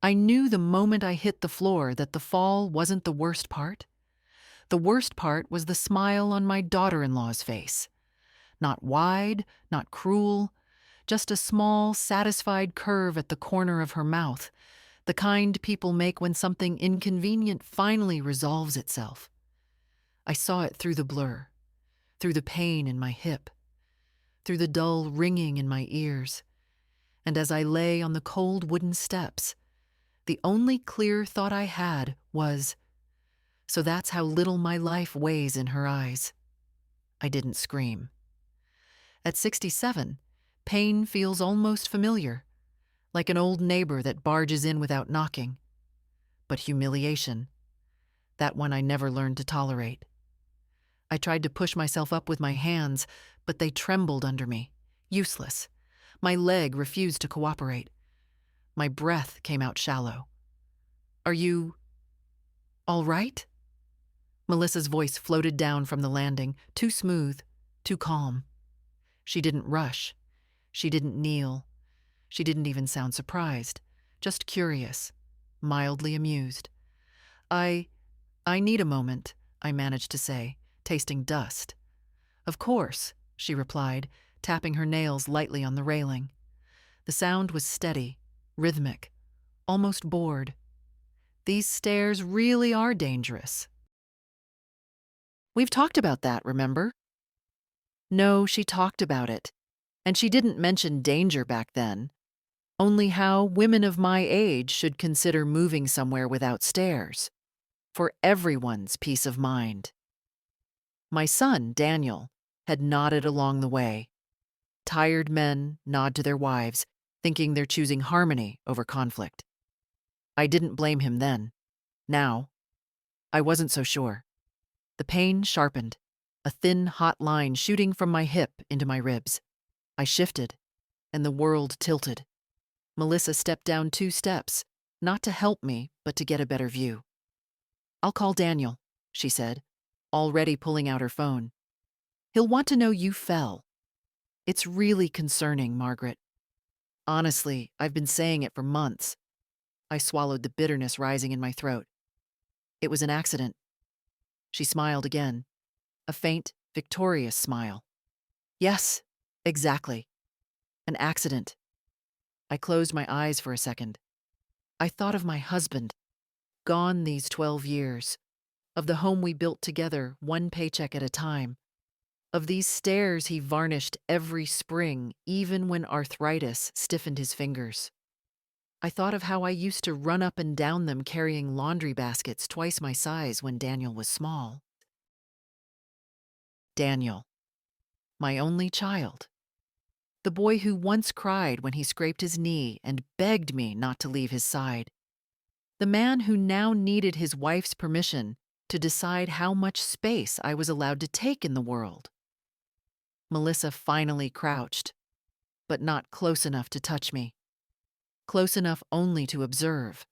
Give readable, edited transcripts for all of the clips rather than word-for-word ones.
I knew the moment I hit the floor that the fall wasn't the worst part. The worst part was the smile on my daughter-in-law's face. Not wide, not cruel, just a small, satisfied curve at the corner of her mouth, the kind people make when something inconvenient finally resolves itself. I saw it through the blur, through the pain in my hip, through the dull ringing in my ears, and as I lay on the cold wooden steps, the only clear thought I had was, so that's how little my life weighs in her eyes. I didn't scream. At 67, pain feels almost familiar, like an old neighbor that barges in without knocking. But humiliation, that one I never learned to tolerate. I tried to push myself up with my hands, but they trembled under me, useless. My leg refused to cooperate. My breath came out shallow. "Are you all right?" Melissa's voice floated down from the landing, too smooth, too calm. She didn't rush. She didn't kneel. She didn't even sound surprised, just curious, mildly amused. I need a moment," I managed to say, tasting dust. "Of course," she replied, tapping her nails lightly on the railing. The sound was steady, rhythmic, almost bored. These stairs really are dangerous. "We've talked about that, remember?" No, she talked about it. And she didn't mention danger back then, only how women of my age should consider moving somewhere without stairs, for everyone's peace of mind. My son, Daniel, had nodded along the way. Tired men nod to their wives, thinking they're choosing harmony over conflict. I didn't blame him then. Now, I wasn't so sure. The pain sharpened, a thin, hot line shooting from my hip into my ribs. I shifted, and the world tilted. Melissa stepped down 2 steps, not to help me, but to get a better view. "I'll call Daniel," she said, already pulling out her phone. "He'll want to know you fell. It's really concerning, Margaret. Honestly, I've been saying it for months." I swallowed the bitterness rising in my throat. "It was an accident." She smiled again, a faint, victorious smile. "Yes, exactly. An accident." I closed my eyes for a second. I thought of my husband, gone these 12 years, of the home we built together, one paycheck at a time, of these stairs he varnished every spring, even when arthritis stiffened his fingers. I thought of how I used to run up and down them carrying laundry baskets twice my size when Daniel was small. Daniel, my only child. The boy who once cried when he scraped his knee and begged me not to leave his side. The man who now needed his wife's permission to decide how much space I was allowed to take in the world. Melissa finally crouched, but not close enough to touch me. Close enough only to observe.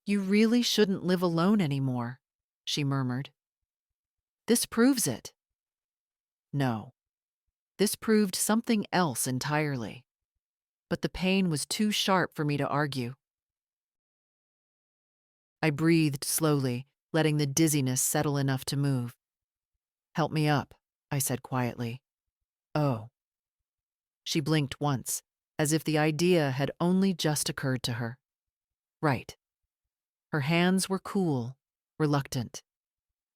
"You really shouldn't live alone anymore," she murmured. "This proves it." No. This proved something else entirely. But the pain was too sharp for me to argue. I breathed slowly, letting the dizziness settle enough to move. "Help me up," I said quietly. "Oh." She blinked once, as if the idea had only just occurred to her. Right. Her hands were cool, reluctant.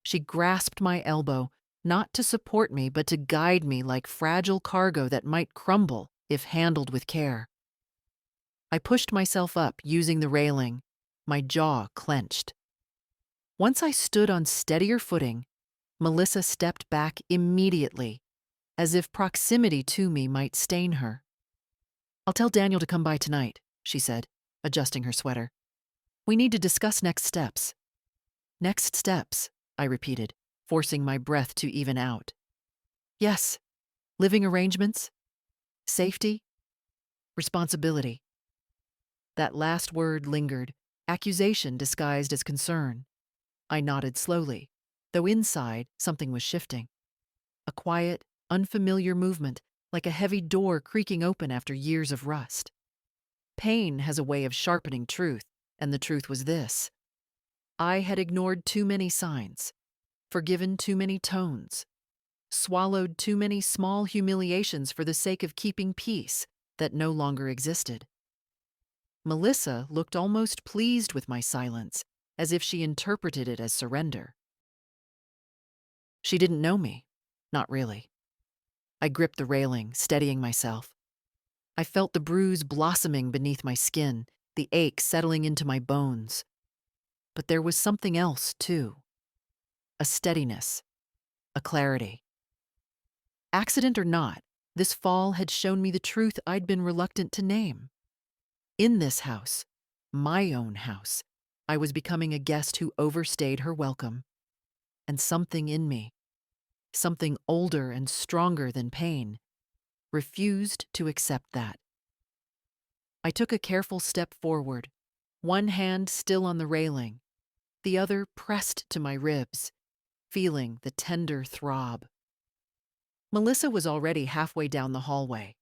She grasped my elbow, not to support me, but to guide me like fragile cargo that might crumble if handled with care. I pushed myself up, using the railing, my jaw clenched. Once I stood on steadier footing, Melissa stepped back immediately, as if proximity to me might stain her. "I'll tell Daniel to come by tonight," she said, adjusting her sweater. "We need to discuss next steps." "Next steps," I repeated, forcing my breath to even out. "Yes, living arrangements, safety, responsibility." That last word lingered, accusation disguised as concern. I nodded slowly, though inside something was shifting. A quiet, unfamiliar movement, like a heavy door creaking open after years of rust. Pain has a way of sharpening truth, and the truth was this. I had ignored too many signs, forgiven too many tones, swallowed too many small humiliations for the sake of keeping peace that no longer existed. Melissa looked almost pleased with my silence, as if she interpreted it as surrender. She didn't know me. Not really. I gripped the railing, steadying myself. I felt the bruise blossoming beneath my skin, the ache settling into my bones. But there was something else, too. A steadiness, a clarity. Accident or not, this fall had shown me the truth I'd been reluctant to name. In this house, my own house, I was becoming a guest who overstayed her welcome. And something in me, something older and stronger than pain, refused to accept that. I took a careful step forward, one hand still on the railing, the other pressed to my ribs, feeling the tender throb. Melissa was already halfway down the hallway,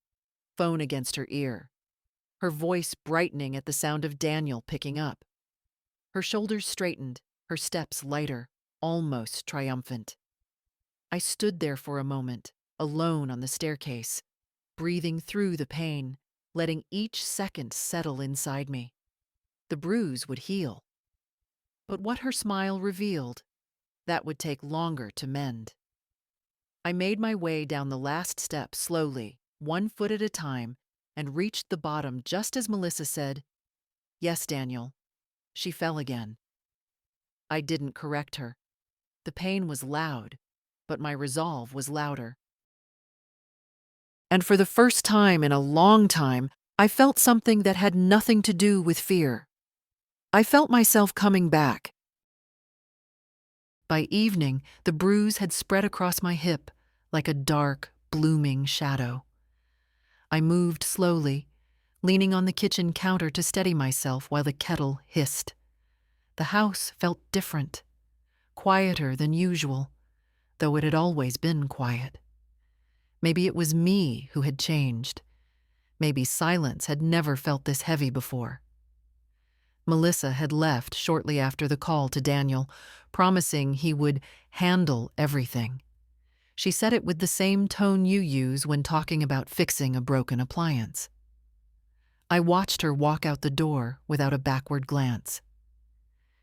phone against her ear, her voice brightening at the sound of Daniel picking up. Her shoulders straightened, her steps lighter, almost triumphant. I stood there for a moment, alone on the staircase, breathing through the pain, letting each second settle inside me. The bruise would heal. But what her smile revealed, that would take longer to mend. I made my way down the last step slowly, one foot at a time, and reached the bottom just as Melissa said, "Yes, Daniel." She fell again. I didn't correct her. The pain was loud, but my resolve was louder. And for the first time in a long time, I felt something that had nothing to do with fear. I felt myself coming back. By evening, the bruise had spread across my hip like a dark, blooming shadow. I moved slowly, leaning on the kitchen counter to steady myself while the kettle hissed. The house felt different, quieter than usual, though it had always been quiet. Maybe it was me who had changed. Maybe silence had never felt this heavy before. Melissa had left shortly after the call to Daniel, promising he would handle everything. She said it with the same tone you use when talking about fixing a broken appliance. I watched her walk out the door without a backward glance.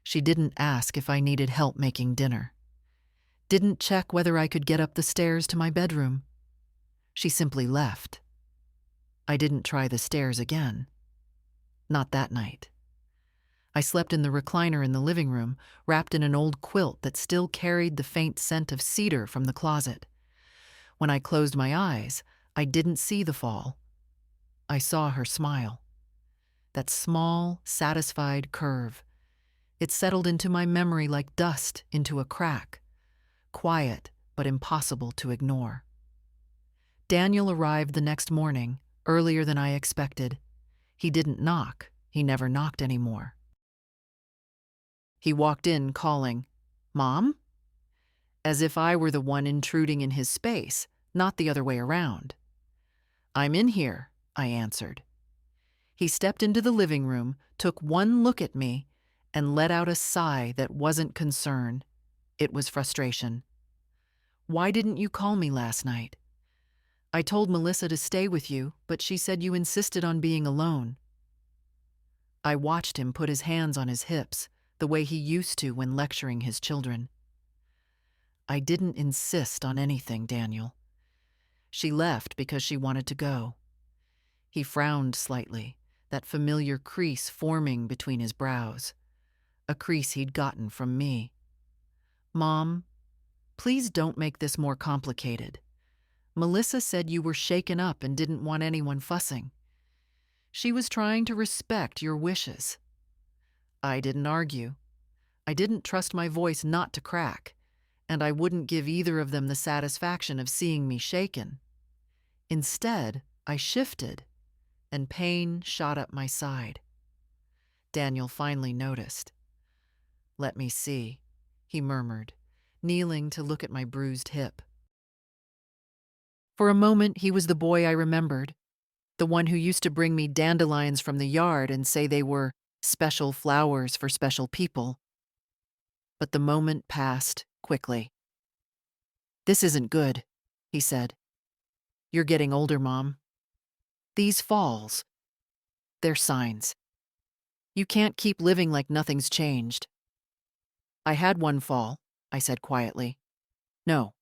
She didn't ask if I needed help making dinner. Didn't check whether I could get up the stairs to my bedroom. She simply left. I didn't try the stairs again. Not that night. I slept in the recliner in the living room, wrapped in an old quilt that still carried the faint scent of cedar from the closet. When I closed my eyes, I didn't see the fall. I saw her smile. That small, satisfied curve. It settled into my memory like dust into a crack. Quiet, but impossible to ignore. Daniel arrived the next morning, earlier than I expected. He didn't knock. He never knocked anymore. He walked in calling, "Mom?" As if I were the one intruding in his space, not the other way around. "I'm in here," I answered. He stepped into the living room, took one look at me, and let out a sigh that wasn't concern. It was frustration. "Why didn't you call me last night? I told Melissa to stay with you, but she said you insisted on being alone." I watched him put his hands on his hips, the way he used to when lecturing his children. "I didn't insist on anything, Daniel. She left because she wanted to go." He frowned slightly, that familiar crease forming between his brows, a crease he'd gotten from me. "Mom, please don't make this more complicated. Melissa said you were shaken up and didn't want anyone fussing. She was trying to respect your wishes." I didn't argue. I didn't trust my voice not to crack, and I wouldn't give either of them the satisfaction of seeing me shaken. Instead, I shifted, and pain shot up my side. Daniel finally noticed. "Let me see," he murmured, kneeling to look at my bruised hip. For a moment, he was the boy I remembered, The one who used to bring me dandelions from the yard and say they were special flowers for special people. But the moment passed quickly. "This isn't good," he said. "You're getting older, Mom. These falls, they're signs. You can't keep living like nothing's changed." "I had one fall," I said quietly. "No,"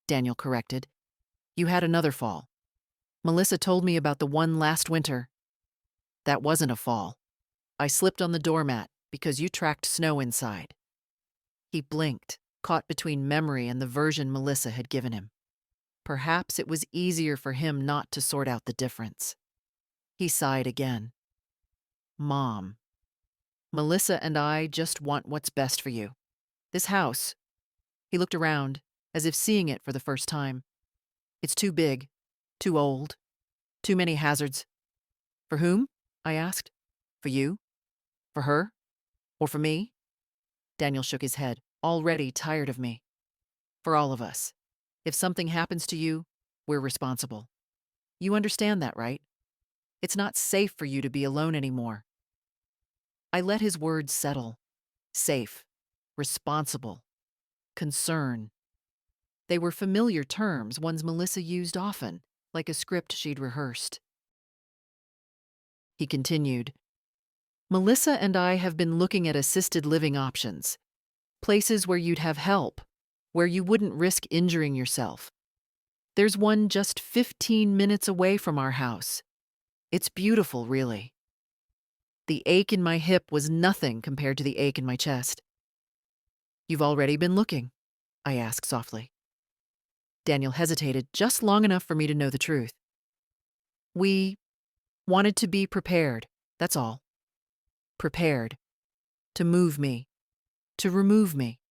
Daniel corrected. "You had another fall. Melissa told me about the one last winter." "That wasn't a fall. I slipped on the doormat because you tracked snow inside." He blinked, caught between memory and the version Melissa had given him. Perhaps it was easier for him not to sort out the difference. He sighed again. "Mom, Melissa and I just want what's best for you. This house," he looked around, as if seeing it for the first time. "It's too big, too old, too many hazards." "For whom?" I asked. "For you? For her? Or for me?" Daniel shook his head, already tired of me. "For all of us. If something happens to you, we're responsible. You understand that, right? It's not safe for you to be alone anymore." I let his words settle. Safe, responsible, concern. They were familiar terms, ones Melissa used often, like a script she'd rehearsed. He continued, "Melissa and I have been looking at assisted living options. Places where you'd have help, where you wouldn't risk injuring yourself. There's one just 15 minutes away from our house. It's beautiful, really." The ache in my hip was nothing compared to the ache in my chest. "You've already been looking?" I asked softly. Daniel hesitated just long enough for me to know the truth. "We wanted to be prepared, that's all. Prepared. To move me. To remove me."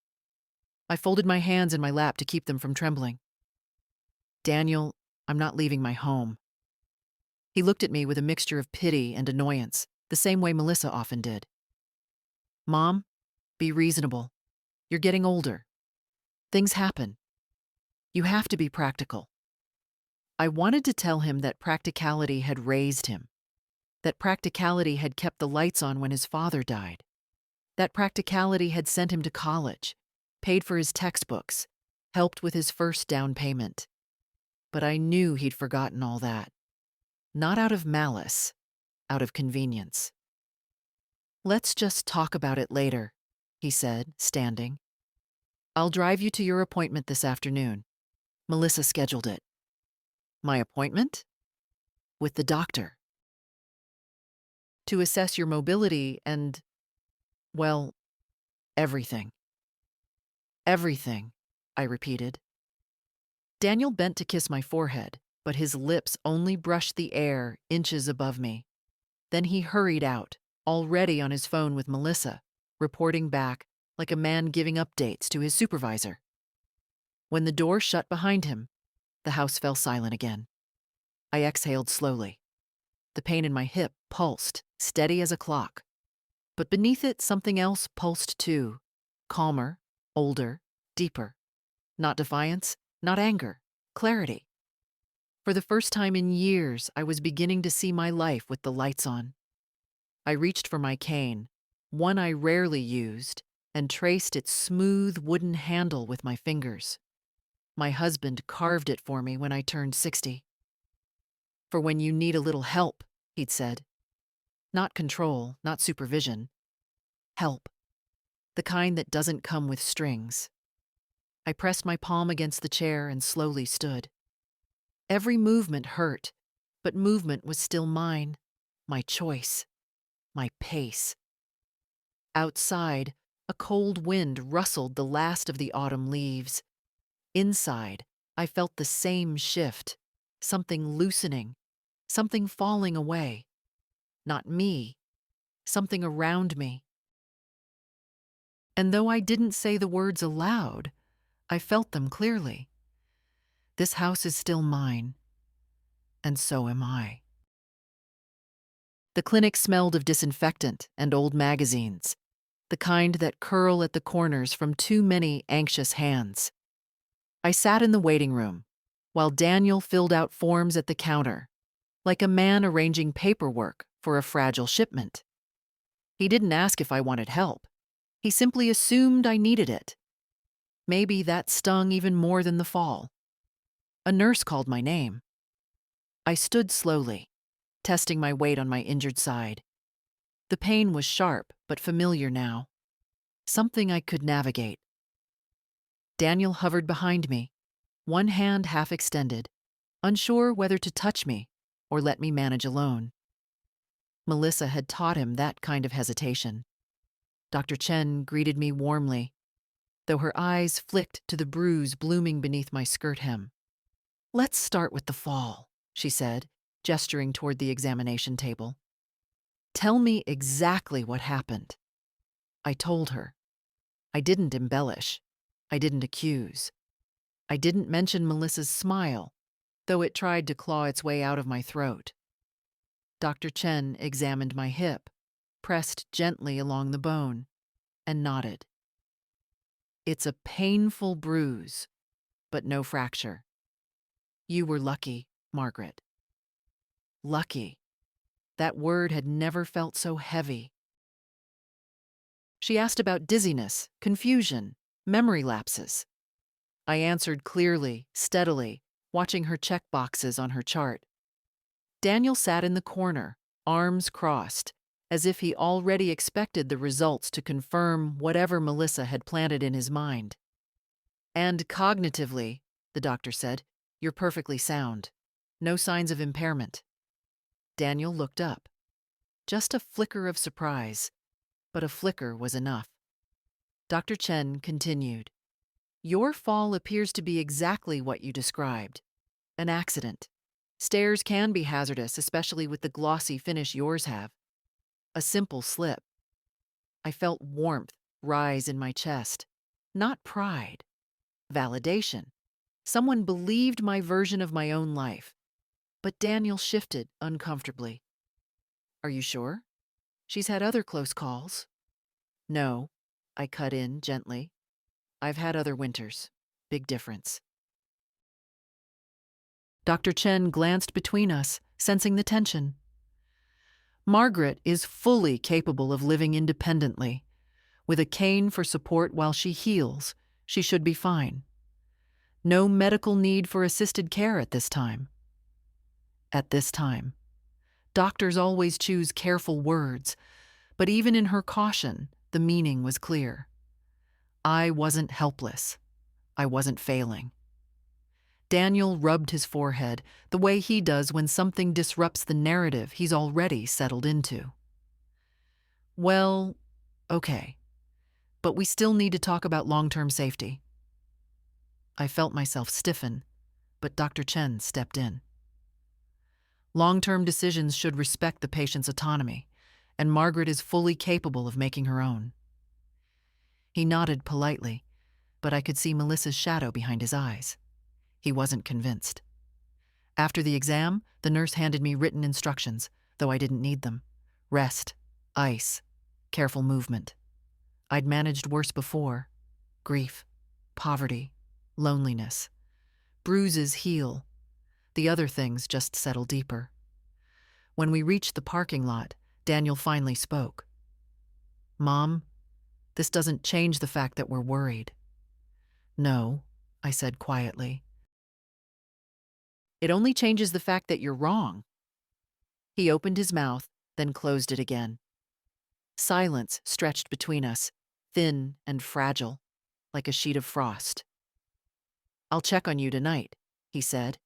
I folded my hands in my lap to keep them from trembling. "Daniel, I'm not leaving my home." He looked at me with a mixture of pity and annoyance, the same way Melissa often did. "Mom, be reasonable. You're getting older. Things happen. You have to be practical." I wanted to tell him that practicality had raised him, that practicality had kept the lights on when his father died, that practicality had sent him to college, paid for his textbooks, helped with his first down payment. But I knew he'd forgotten all that. Not out of malice, out of convenience. "Let's just talk about it later," he said, standing. "I'll drive you to your appointment this afternoon. Melissa scheduled it." "My appointment?" "With the doctor. To assess your mobility and, well, everything." "Everything," I repeated. Daniel bent to kiss my forehead, but his lips only brushed the air inches above me. Then he hurried out, already on his phone with Melissa, reporting back like a man giving updates to his supervisor. When the door shut behind him, the house fell silent again. I exhaled slowly. The pain in my hip pulsed, steady as a clock. But beneath it, something else pulsed too, calmer, older, deeper. Not defiance, not anger, clarity. For the first time in years, I was beginning to see my life with the lights on. I reached for my cane, one I rarely used, and traced its smooth wooden handle with my fingers. My husband carved it for me when I turned 60. "For when you need a little help," he'd said. "Not control, not supervision. Help. The kind that doesn't come with strings." I pressed my palm against the chair and slowly stood. Every movement hurt, but movement was still mine, my choice, my pace. Outside, a cold wind rustled the last of the autumn leaves. Inside, I felt the same shift, something loosening, something falling away. Not me, something around me. And though I didn't say the words aloud, I felt them clearly. This house is still mine, and so am I. The clinic smelled of disinfectant and old magazines, the kind that curl at the corners from too many anxious hands. I sat in the waiting room, while Daniel filled out forms at the counter, like a man arranging paperwork for a fragile shipment. He didn't ask if I wanted help. He simply assumed I needed it. Maybe that stung even more than the fall. A nurse called my name. I stood slowly, testing my weight on my injured side. The pain was sharp but familiar now, something I could navigate. Daniel hovered behind me, one hand half extended, unsure whether to touch me or let me manage alone. Melissa had taught him that kind of hesitation. Dr. Chen greeted me warmly, though her eyes flicked to the bruise blooming beneath my skirt hem. "Let's start with the fall," she said, gesturing toward the examination table. "Tell me exactly what happened." I told her. I didn't embellish. I didn't accuse. I didn't mention Melissa's smile, though it tried to claw its way out of my throat. Dr. Chen examined my hip, pressed gently along the bone, and nodded. "It's a painful bruise, but no fracture. You were lucky, Margaret." Lucky. That word had never felt so heavy. She asked about dizziness, confusion, memory lapses. I answered clearly, steadily, watching her check boxes on her chart. Daniel sat in the corner, arms crossed, as if he already expected the results to confirm whatever Melissa had planted in his mind. "And cognitively," the doctor said, "you're perfectly sound. No signs of impairment." Daniel looked up. Just a flicker of surprise, but a flicker was enough. Dr. Chen continued. "Your fall appears to be exactly what you described. An accident. Stairs can be hazardous, especially with the glossy finish yours have. A simple slip." I felt warmth rise in my chest. Not pride. Validation. Someone believed my version of my own life. But Daniel shifted uncomfortably. "Are you sure? She's had other close calls." "No," I cut in gently. "I've had other winters. Big difference." Dr. Chen glanced between us, sensing the tension. "Margaret is fully capable of living independently. With a cane for support while she heals, she should be fine. No medical need for assisted care at this time." At this time. Doctors always choose careful words, but even in her caution, the meaning was clear. I wasn't helpless. I wasn't failing. Daniel rubbed his forehead, the way he does when something disrupts the narrative he's already settled into. "Well, okay, but we still need to talk about long-term safety." I felt myself stiffen, but Dr. Chen stepped in. "Long-term decisions should respect the patient's autonomy, and Margaret is fully capable of making her own." He nodded politely, but I could see Melissa's shadow behind his eyes. He wasn't convinced. After the exam, the nurse handed me written instructions, though I didn't need them. Rest, ice, careful movement. I'd managed worse before. Grief, poverty, loneliness. Bruises heal. The other things just settle deeper. When we reached the parking lot, Daniel finally spoke. "Mom, this doesn't change the fact that we're worried." "No," I said quietly. "It only changes the fact that you're wrong." He opened his mouth, then closed it again. Silence stretched between us, thin and fragile, like a sheet of frost. "I'll check on you tonight," he said,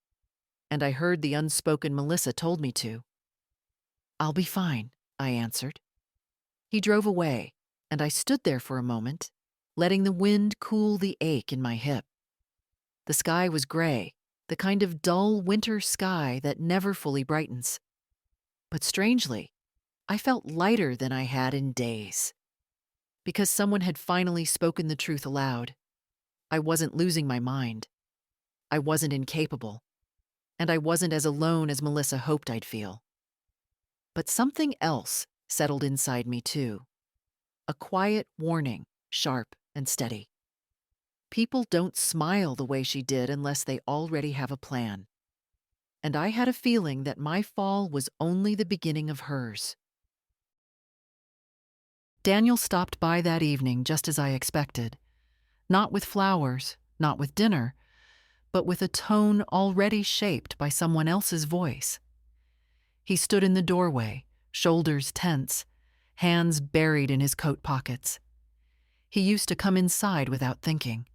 and I heard the unspoken Melissa told me to. "I'll be fine," I answered. He drove away, and I stood there for a moment, letting the wind cool the ache in my hip. The sky was gray, the kind of dull winter sky that never fully brightens. But strangely, I felt lighter than I had in days. Because someone had finally spoken the truth aloud. I wasn't losing my mind. I wasn't incapable. And I wasn't as alone as Melissa hoped I'd feel. But something else settled inside me too. A quiet warning, sharp and steady. People don't smile the way she did unless they already have a plan. and I had a feeling that my fall was only the beginning of hers. Daniel stopped by that evening just as I expected, not with flowers, not with dinner, but with a tone already shaped by someone else's voice. He stood in the doorway, shoulders tense, hands buried in his coat pockets. He used to come inside without thinking.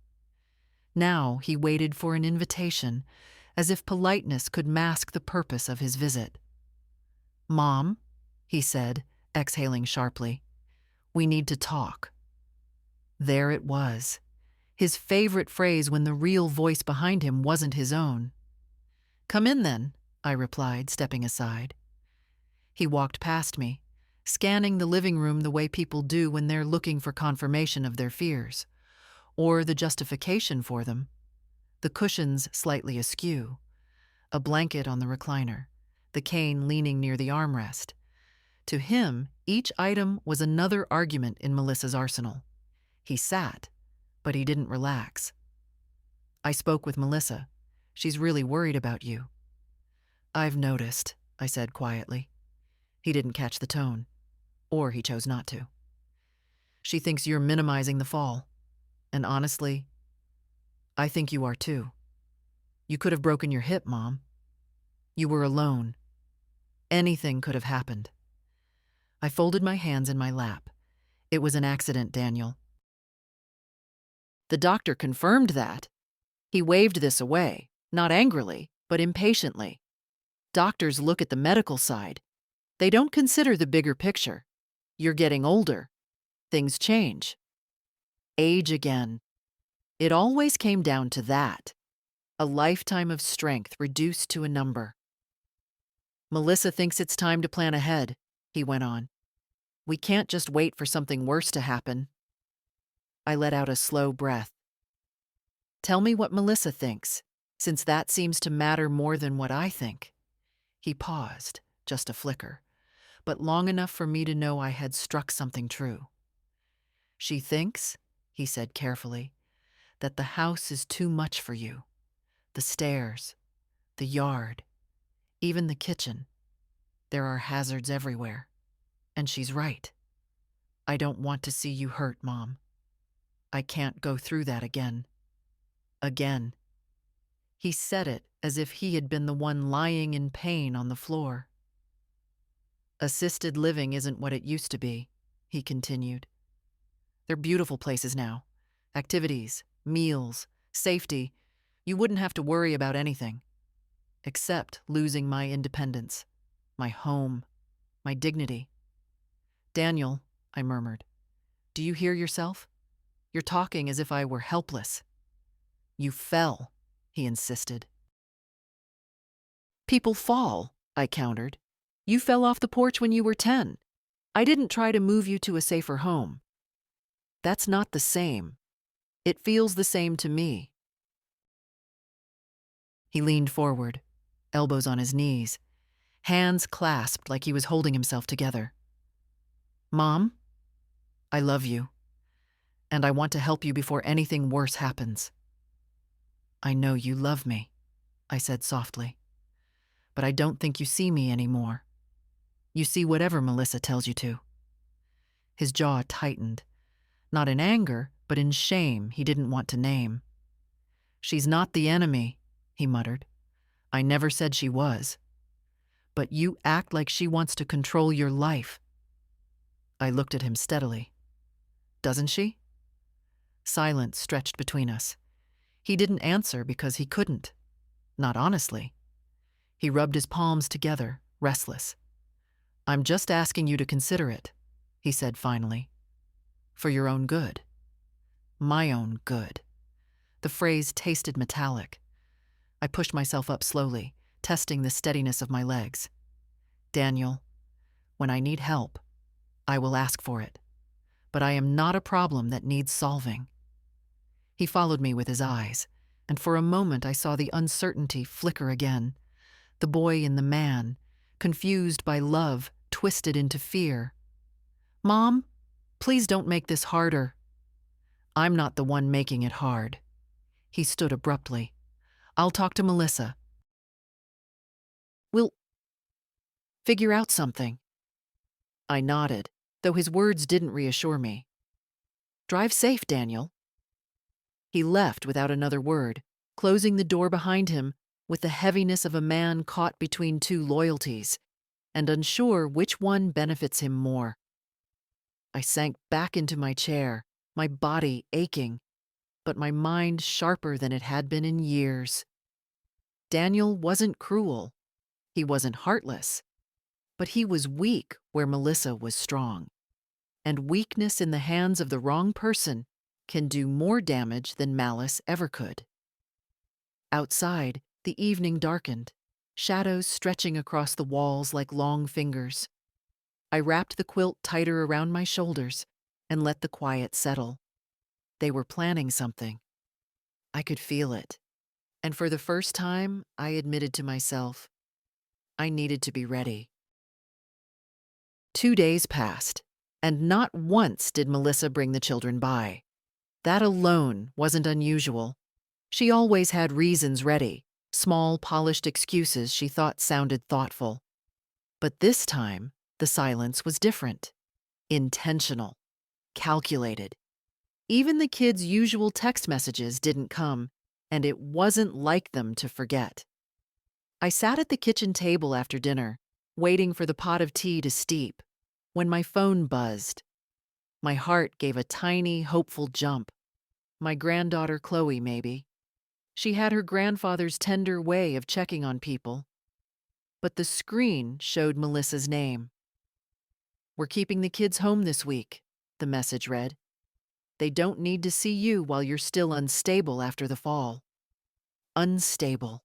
Now he waited for an invitation, as if politeness could mask the purpose of his visit. "Mom," he said, exhaling sharply, "we need to talk." There it was, his favorite phrase when the real voice behind him wasn't his own. "Come in then," I replied, stepping aside. He walked past me, scanning the living room the way people do when they're looking for confirmation of their fears, or the justification for them. The cushions slightly askew, a blanket on the recliner, the cane leaning near the armrest. To him, each item was another argument in Melissa's arsenal. He sat, but he didn't relax. "I spoke with Melissa. She's really worried about you." "I've noticed," I said quietly. He didn't catch the tone, or he chose not to. "She thinks you're minimizing the fall. And honestly, I think you are too. You could have broken your hip, Mom. You were alone. Anything could have happened." I folded my hands in my lap. "It was an accident, Daniel." The doctor confirmed that. He waved this away, not angrily, but impatiently. Doctors look at the medical side. They don't consider the bigger picture. You're getting older. Things change. Age again. It always came down to that. A lifetime of strength reduced to a number. "Melissa thinks it's time to plan ahead," he went on. "We can't just wait for something worse to happen." I let out a slow breath. "Tell me what Melissa thinks, since that seems to matter more than what I think." He paused, just a flicker, but long enough for me to know I had struck something true. "She thinks," he said carefully, "that the house is too much for you. The stairs, the yard, even the kitchen. There are hazards everywhere. And she's right. I don't want to see you hurt, Mom. I can't go through that again. Again." He said it as if he had been the one lying in pain on the floor. "Assisted living isn't what it used to be," he continued. "They're beautiful places now. Activities, meals, safety. You wouldn't have to worry about anything. Except losing my independence, my home, my dignity." "Daniel," I murmured, "do you hear yourself? You're talking as if I were helpless." "You fell," he insisted. "People fall," I countered. "You fell off the porch when you were 10. I didn't try to move you to a safer home." "That's not the same. It feels the same to me." He leaned forward, elbows on his knees, hands clasped like he was holding himself together. "Mom, I love you, and I want to help you before anything worse happens." "I know you love me," I said softly, "but I don't think you see me anymore. You see whatever Melissa tells you to." His jaw tightened, not in anger, but in shame he didn't want to name. "She's not the enemy," he muttered. "I never said she was. But you act like she wants to control your life." I looked at him steadily. "Doesn't she?" Silence stretched between us. He didn't answer because he couldn't. Not honestly. He rubbed his palms together, restless. "I'm just asking you to consider it," he said finally. "For your own good. My own good." The phrase tasted metallic. I pushed myself up slowly, testing the steadiness of my legs. "Daniel, when I need help, I will ask for it. But I am not a problem that needs solving." He followed me with his eyes, and for a moment I saw the uncertainty flicker again. The boy in the man, confused by love, twisted into fear. "Mom, please don't make this harder." "I'm not the one making it hard." He stood abruptly. "I'll talk to Melissa." We'll figure out something. I nodded, though his words didn't reassure me. Drive safe, Daniel. He left without another word, closing the door behind him with the heaviness of a man caught between two loyalties and unsure which one benefits him more. I sank back into my chair, my body aching, but my mind sharper than it had been in years. Daniel wasn't cruel. He wasn't heartless. But he was weak where Melissa was strong. And weakness in the hands of the wrong person can do more damage than malice ever could. Outside, the evening darkened, shadows stretching across the walls like long fingers. I wrapped the quilt tighter around my shoulders and let the quiet settle. They were planning something. I could feel it. And for the first time, I admitted to myself, I needed to be ready. 2 days passed, and not once did Melissa bring the children by. That alone wasn't unusual. She always had reasons ready, small, polished excuses she thought sounded thoughtful. But this time, the silence was different. Intentional. Calculated. Even the kids' usual text messages didn't come, and it wasn't like them to forget. I sat at the kitchen table after dinner, waiting for the pot of tea to steep, when my phone buzzed. My heart gave a tiny, hopeful jump. My granddaughter Chloe, maybe. She had her grandfather's tender way of checking on people. But the screen showed Melissa's name. "We're keeping the kids home this week," the message read. "They don't need to see you while you're still unstable after the fall." Unstable.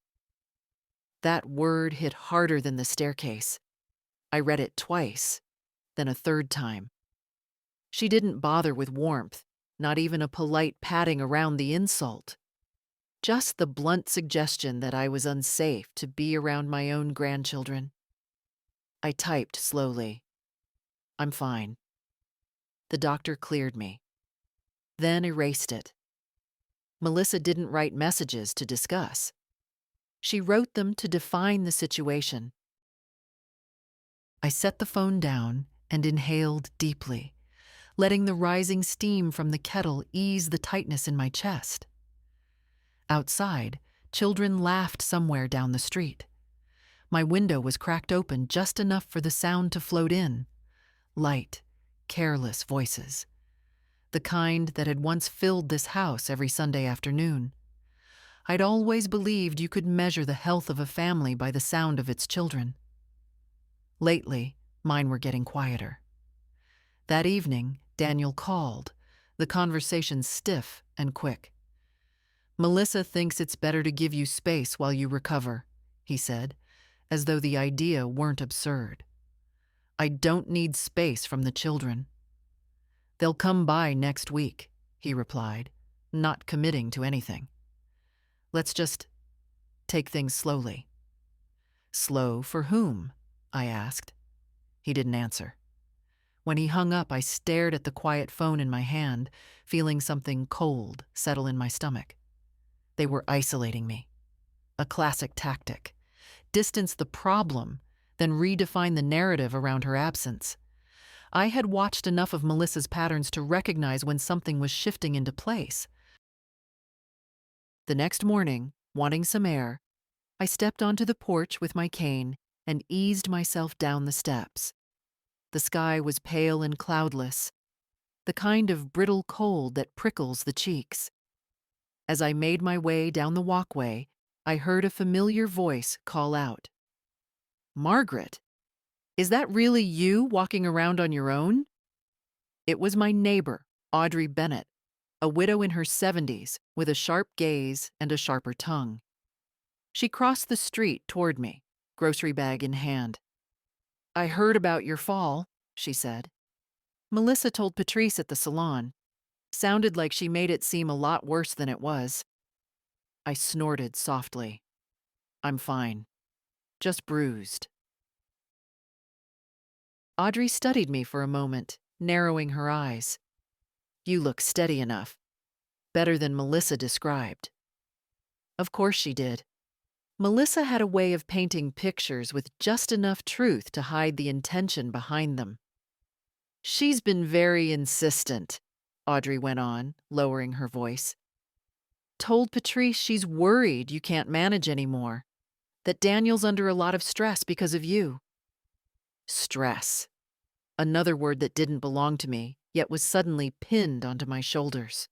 That word hit harder than the staircase. I read it twice, then a third time. She didn't bother with warmth, not even a polite patting around the insult. Just the blunt suggestion that I was unsafe to be around my own grandchildren. I typed slowly. "I'm fine." The doctor cleared me, then erased it. Melissa didn't write messages to discuss. She wrote them to define the situation. I set the phone down and inhaled deeply, letting the rising steam from the kettle ease the tightness in my chest. Outside, children laughed somewhere down the street. My window was cracked open just enough for the sound to float in. Light, careless voices. The kind that had once filled this house every Sunday afternoon. I'd always believed you could measure the health of a family by the sound of its children. Lately, mine were getting quieter. That evening, Daniel called, the conversation stiff and quick. "Melissa thinks it's better to give you space while you recover," he said, as though the idea weren't absurd. "I don't need space from the children." "They'll come by next week," he replied, not committing to anything. "Let's just take things slowly." "Slow for whom?" I asked. He didn't answer. When he hung up, I stared at the quiet phone in my hand, feeling something cold settle in my stomach. They were isolating me. A classic tactic. Distance the problem, then redefine the narrative around her absence. I had watched enough of Melissa's patterns to recognize when something was shifting into place. The next morning, wanting some air, I stepped onto the porch with my cane and eased myself down the steps. The sky was pale and cloudless, the kind of brittle cold that prickles the cheeks. As I made my way down the walkway, I heard a familiar voice call out, "Margaret, is that really you walking around on your own?" It was my neighbor, Audrey Bennett, a widow in her 70s with a sharp gaze and a sharper tongue. She crossed the street toward me, grocery bag in hand. "I heard about your fall," she said. "Melissa told Patrice at the salon. Sounded like she made it seem a lot worse than it was." I snorted softly. "I'm fine. Just bruised." Audrey studied me for a moment, narrowing her eyes. "You look steady enough. Better than Melissa described." Of course she did. Melissa had a way of painting pictures with just enough truth to hide the intention behind them. She's been very insistent, Audrey went on, lowering her voice. Told Patrice she's worried you can't manage anymore, that Daniel's under a lot of stress because of you. Stress. Another word that didn't belong to me, yet was suddenly pinned onto my shoulders.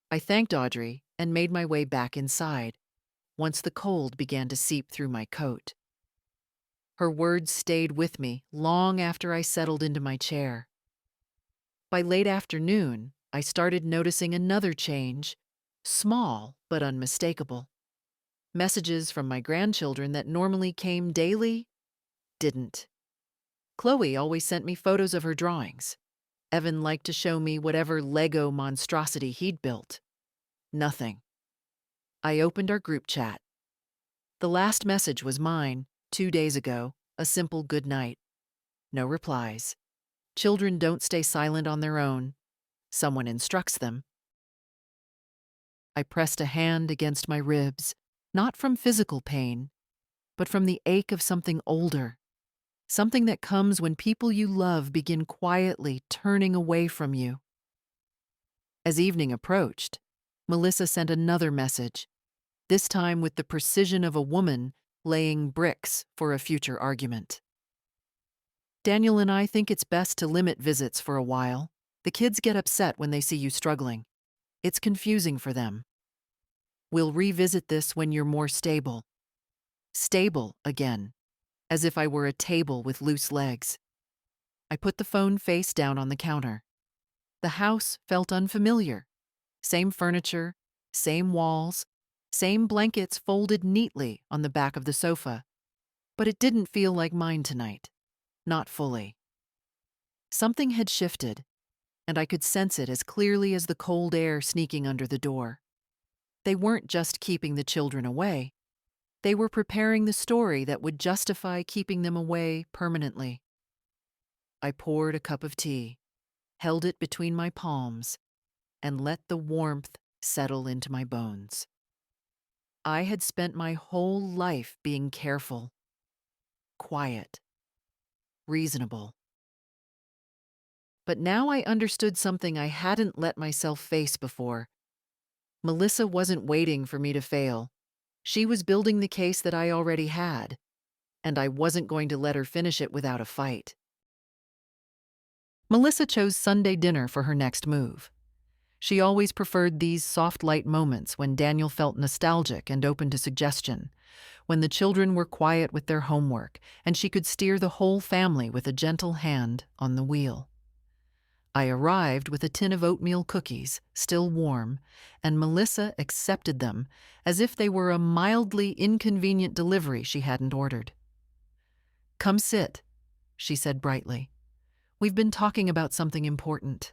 I thanked Audrey and made my way back inside, once the cold began to seep through my coat. Her words stayed with me long after I settled into my chair. By late afternoon, I started noticing another change, small but unmistakable. Messages from my grandchildren that normally came daily didn't. Chloe always sent me photos of her drawings. Evan liked to show me whatever Lego monstrosity he'd built. Nothing. I opened our group chat. The last message was mine, 2 days ago, a simple good night. No replies. Children don't stay silent on their own. Someone instructs them. I pressed a hand against my ribs, not from physical pain, but from the ache of something older. Something that comes when people you love begin quietly turning away from you. As evening approached, Melissa sent another message, this time with the precision of a woman laying bricks for a future argument. Daniel and I think it's best to limit visits for a while. The kids get upset when they see you struggling. It's confusing for them. We'll revisit this when you're more stable. Stable again, as if I were a table with loose legs. I put the phone face down on the counter. The house felt unfamiliar. Same furniture, same walls, same blankets folded neatly on the back of the sofa. But it didn't feel like mine tonight. Not fully. Something had shifted, and I could sense it as clearly as the cold air sneaking under the door. They weren't just keeping the children away. They were preparing the story that would justify keeping them away permanently. I poured a cup of tea, held it between my palms, and let the warmth settle into my bones. I had spent my whole life being careful, quiet, reasonable. But now I understood something I hadn't let myself face before. Melissa wasn't waiting for me to fail. She was building the case that I already had, and I wasn't going to let her finish it without a fight. Melissa chose Sunday dinner for her next move. She always preferred these soft light moments when Daniel felt nostalgic and open to suggestion, when the children were quiet with their homework and she could steer the whole family with a gentle hand on the wheel. I arrived with a tin of oatmeal cookies, still warm, and Melissa accepted them as if they were a mildly inconvenient delivery she hadn't ordered. "Come sit," she said brightly. "We've been talking about something important."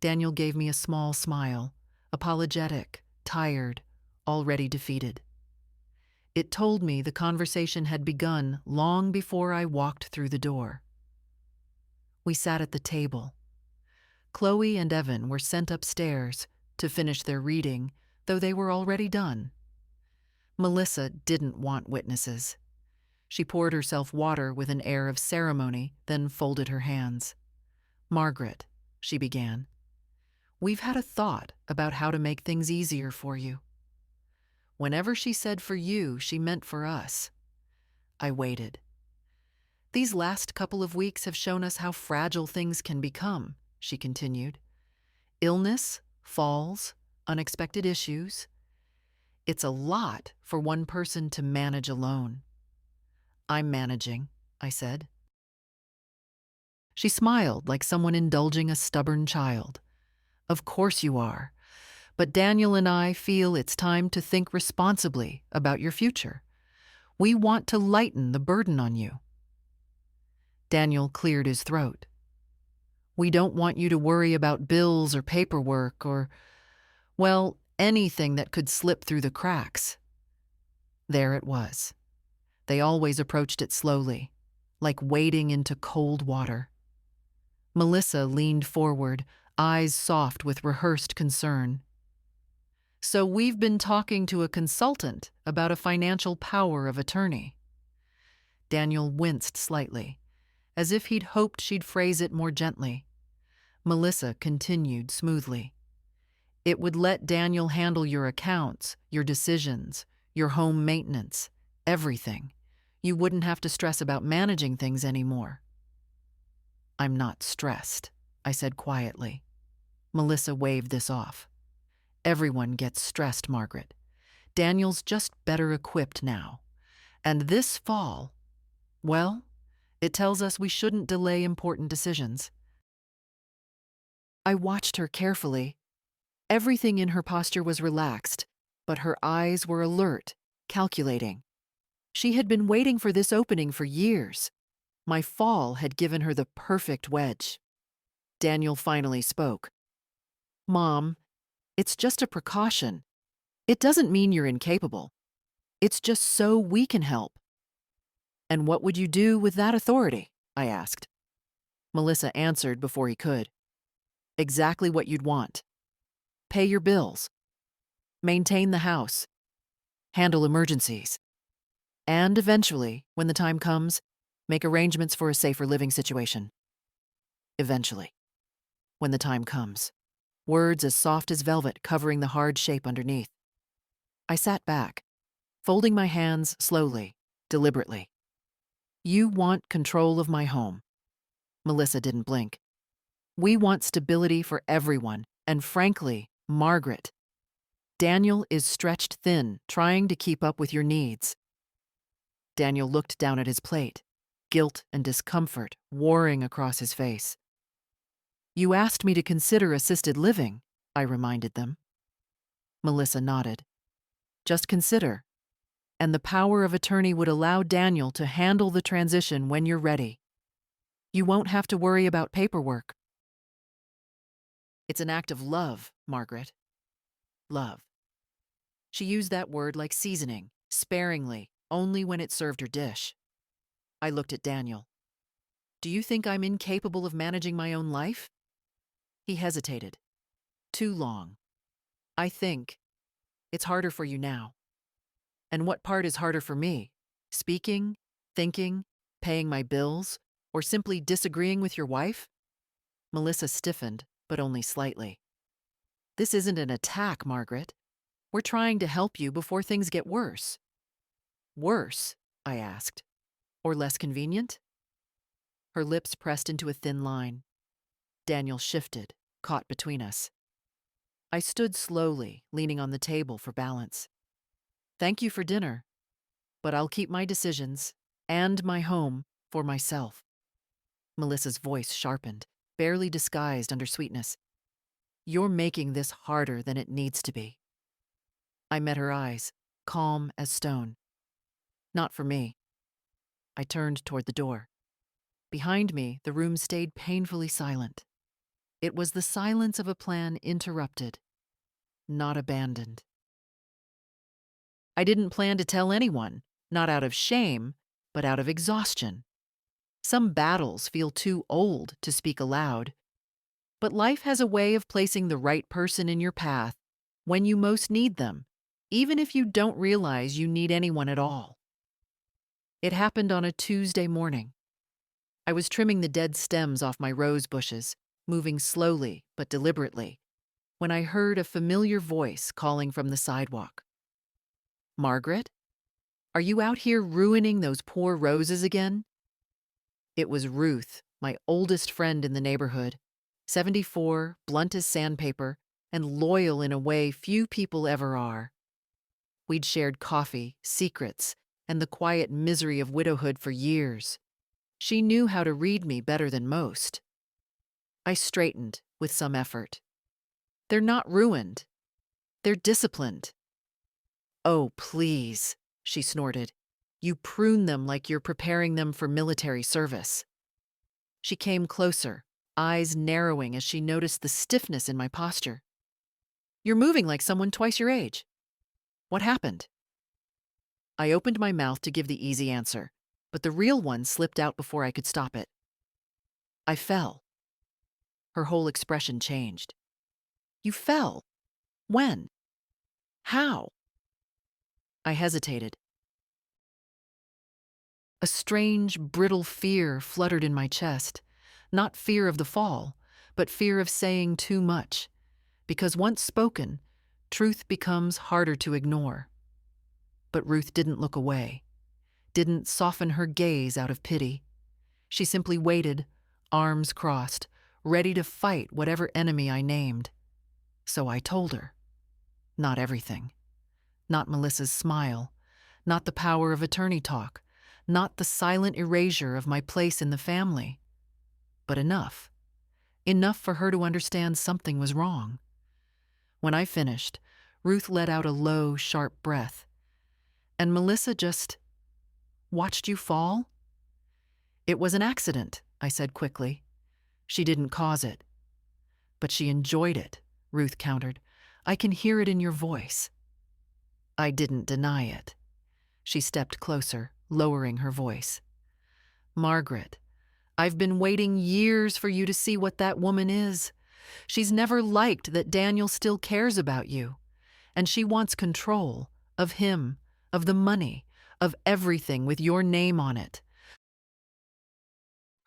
Daniel gave me a small smile, apologetic, tired, already defeated. It told me the conversation had begun long before I walked through the door. We sat at the table. Chloe and Evan were sent upstairs to finish their reading, though they were already done. Melissa didn't want witnesses. She poured herself water with an air of ceremony, then folded her hands. "Margaret," she began, "we've had a thought about how to make things easier for you." Whenever she said for you, she meant for us. I waited. "These last couple of weeks have shown us how fragile things can become," she continued. "Illness, falls, unexpected issues. It's a lot for one person to manage alone." "I'm managing," I said. She smiled like someone indulging a stubborn child. "Of course you are. But Daniel and I feel it's time to think responsibly about your future. We want to lighten the burden on you." Daniel cleared his throat. "We don't want you to worry about bills or paperwork or, well, anything that could slip through the cracks." There it was. They always approached it slowly, like wading into cold water. Melissa leaned forward, eyes soft with rehearsed concern. So we've been talking to a consultant about a financial power of attorney. Daniel winced slightly, as if he'd hoped she'd phrase it more gently. Melissa continued smoothly. It would let Daniel handle your accounts, your decisions, your home maintenance, everything. You wouldn't have to stress about managing things anymore. I'm not stressed, I said quietly. Melissa waved this off. Everyone gets stressed, Margaret. Daniel's just better equipped now. And this fall, well, it tells us we shouldn't delay important decisions. I watched her carefully. Everything in her posture was relaxed, but her eyes were alert, calculating. She had been waiting for this opening for years. My fall had given her the perfect wedge. Daniel finally spoke. Mom, it's just a precaution. It doesn't mean you're incapable. It's just so we can help. And what would you do with that authority? I asked. Melissa answered before he could. Exactly what you'd want. Pay your bills. Maintain the house. Handle emergencies. And eventually, when the time comes, make arrangements for a safer living situation. Eventually. When the time comes. Words as soft as velvet covering the hard shape underneath. I sat back, folding my hands slowly, deliberately. You want control of my home. Melissa didn't blink. We want stability for everyone, and frankly, Margaret. Daniel is stretched thin, trying to keep up with your needs. Daniel looked down at his plate, guilt and discomfort warring across his face. You asked me to consider assisted living, I reminded them. Melissa nodded. Just consider. And the power of attorney would allow Daniel to handle the transition when you're ready. You won't have to worry about paperwork. It's an act of love, Margaret. Love. She used that word like seasoning, sparingly, only when it served her dish. I looked at Daniel. Do you think I'm incapable of managing my own life? He hesitated. Too long. I think. It's harder for you now. And what part is harder for me? Speaking, thinking, paying my bills, or simply disagreeing with your wife? Melissa stiffened, but only slightly. This isn't an attack, Margaret. We're trying to help you before things get worse. Worse? I asked. Or less convenient? Her lips pressed into a thin line. Daniel shifted, caught between us. I stood slowly, leaning on the table for balance. Thank you for dinner, but I'll keep my decisions and my home for myself. Melissa's voice sharpened, barely disguised under sweetness. You're making this harder than it needs to be. I met her eyes, calm as stone. Not for me. I turned toward the door. Behind me, the room stayed painfully silent. It was the silence of a plan interrupted, not abandoned. I didn't plan to tell anyone, not out of shame, but out of exhaustion. Some battles feel too old to speak aloud, but life has a way of placing the right person in your path when you most need them, even if you don't realize you need anyone at all. It happened on a Tuesday morning. I was trimming the dead stems off my rose bushes, moving slowly but deliberately, when I heard a familiar voice calling from the sidewalk. Margaret? Are you out here ruining those poor roses again? It was Ruth, my oldest friend in the neighborhood, 74, blunt as sandpaper, and loyal in a way few people ever are. We'd shared coffee, secrets, and the quiet misery of widowhood for years. She knew how to read me better than most. I straightened with some effort. They're not ruined. They're disciplined. Oh, please, she snorted. You prune them like you're preparing them for military service. She came closer, eyes narrowing as she noticed the stiffness in my posture. You're moving like someone twice your age. What happened? I opened my mouth to give the easy answer, but the real one slipped out before I could stop it. I fell. Her whole expression changed. You fell? When? How? I hesitated. A strange, brittle fear fluttered in my chest. Not fear of the fall, but fear of saying too much. Because once spoken, truth becomes harder to ignore. But Ruth didn't look away, didn't soften her gaze out of pity. She simply waited, arms crossed, ready to fight whatever enemy I named. So I told her. Not everything. Not Melissa's smile. Not the power of attorney talk. Not the silent erasure of my place in the family. But enough. Enough for her to understand something was wrong. When I finished, Ruth let out a low, sharp breath. And Melissa just watched you fall? It was an accident, I said quickly. She didn't cause it. But she enjoyed it, Ruth countered. I can hear it in your voice. I didn't deny it. She stepped closer, lowering her voice. Margaret, I've been waiting years for you to see what that woman is. She's never liked that Daniel still cares about you. And she wants control of him, of the money, of everything with your name on it.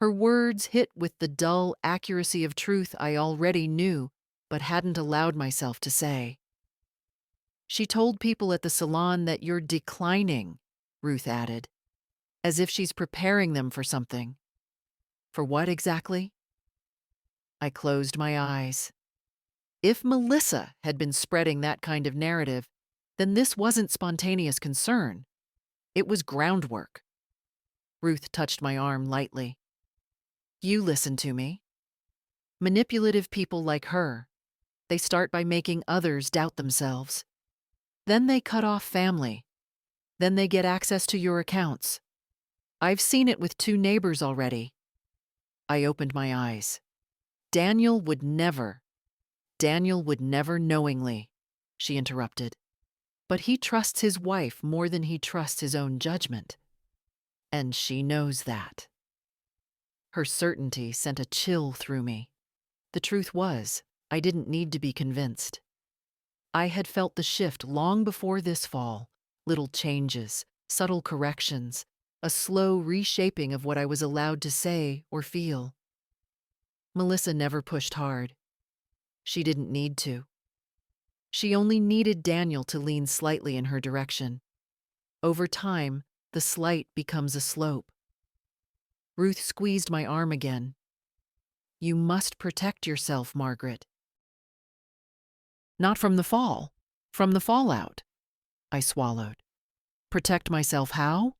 Her words hit with the dull accuracy of truth I already knew, but hadn't allowed myself to say. She told people at the salon that you're declining, Ruth added, as if she's preparing them for something. For what exactly? I closed my eyes. If Melissa had been spreading that kind of narrative, then this wasn't spontaneous concern. It was groundwork. Ruth touched my arm lightly. You listen to me. Manipulative people like her, they start by making others doubt themselves. Then they cut off family. Then they get access to your accounts. I've seen it with 2 neighbors already. I opened my eyes. Daniel would never knowingly, she interrupted. But he trusts his wife more than he trusts his own judgment. And she knows that. Her certainty sent a chill through me. The truth was, I didn't need to be convinced. I had felt the shift long before this fall, little changes, subtle corrections, a slow reshaping of what I was allowed to say or feel. Melissa never pushed hard. She didn't need to. She only needed Daniel to lean slightly in her direction. Over time, the slight becomes a slope. Ruth squeezed my arm again. You must protect yourself, Margaret. Not from the fall, from the fallout. I swallowed. Protect myself how?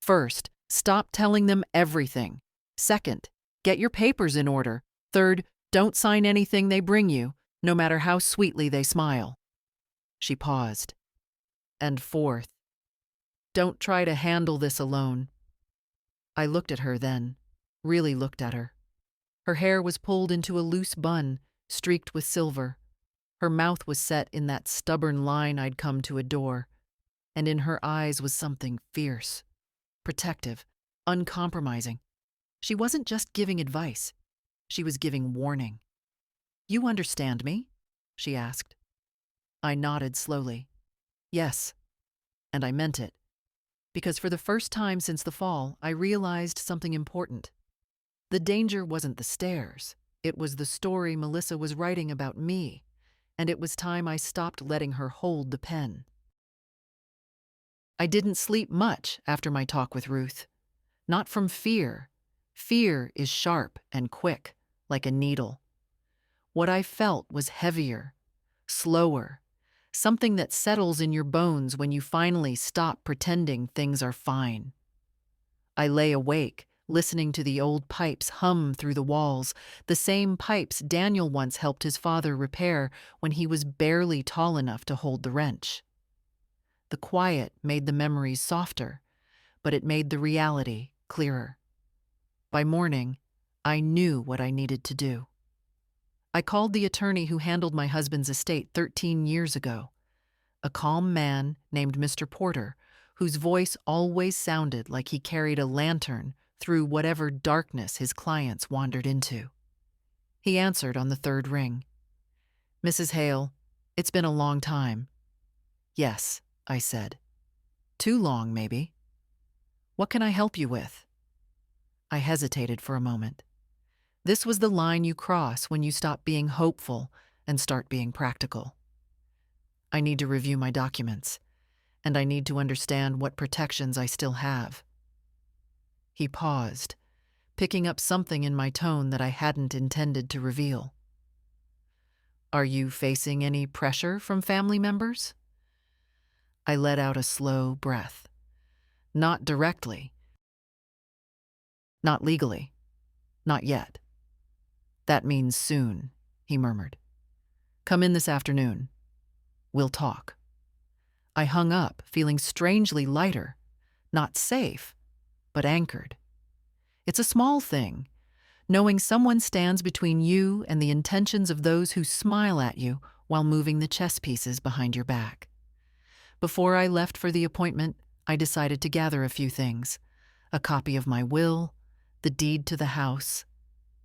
First, stop telling them everything. Second, get your papers in order. Third, don't sign anything they bring you, no matter how sweetly they smile. She paused. And fourth, don't try to handle this alone. I looked at her then, really looked at her. Her hair was pulled into a loose bun, streaked with silver. Her mouth was set in that stubborn line I'd come to adore, and in her eyes was something fierce, protective, uncompromising. She wasn't just giving advice. She was giving warning. You understand me? She asked. I nodded slowly. Yes, and I meant it. Because for the first time since the fall, I realized something important. The danger wasn't the stairs. It was the story Melissa was writing about me, and it was time I stopped letting her hold the pen. I didn't sleep much after my talk with Ruth. Not from fear. Fear is sharp and quick, like a needle. What I felt was heavier, slower, something that settles in your bones when you finally stop pretending things are fine. I lay awake, listening to the old pipes hum through the walls, the same pipes Daniel once helped his father repair when he was barely tall enough to hold the wrench. The quiet made the memories softer, but it made the reality clearer. By morning, I knew what I needed to do. I called the attorney who handled my husband's estate 13 years ago, a calm man named Mr. Porter, whose voice always sounded like he carried a lantern through whatever darkness his clients wandered into. He answered on the third ring. Mrs. Hale, it's been a long time. Yes, I said. Too long, maybe. What can I help you with? I hesitated for a moment. This was the line you cross when you stop being hopeful and start being practical. I need to review my documents, and I need to understand what protections I still have. He paused, picking up something in my tone that I hadn't intended to reveal. Are you facing any pressure from family members? I let out a slow breath. Not directly. Not legally. Not yet. That means soon, he murmured. Come in this afternoon. We'll talk. I hung up, feeling strangely lighter. Not safe, but anchored. It's a small thing, knowing someone stands between you and the intentions of those who smile at you while moving the chess pieces behind your back. Before I left for the appointment, I decided to gather a few things: a copy of my will, the deed to the house,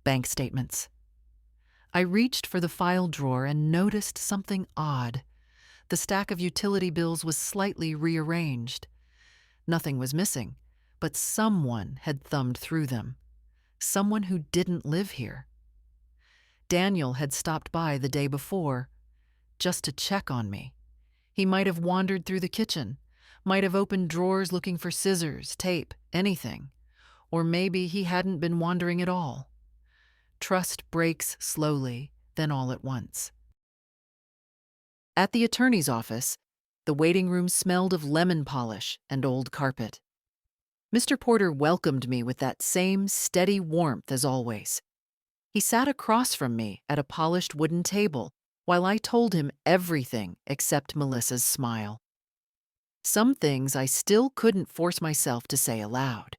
bank statements. I reached for the file drawer and noticed something odd. The stack of utility bills was slightly rearranged. Nothing was missing, but someone had thumbed through them. Someone who didn't live here. Daniel had stopped by the day before, just to check on me. He might have wandered through the kitchen, might have opened drawers looking for scissors, tape, anything. Or maybe he hadn't been wandering at all. Trust breaks slowly, then all at once. At the attorney's office, the waiting room smelled of lemon polish and old carpet. Mr. Porter welcomed me with that same steady warmth as always. He sat across from me at a polished wooden table while I told him everything except Melissa's smile. Some things I still couldn't force myself to say aloud.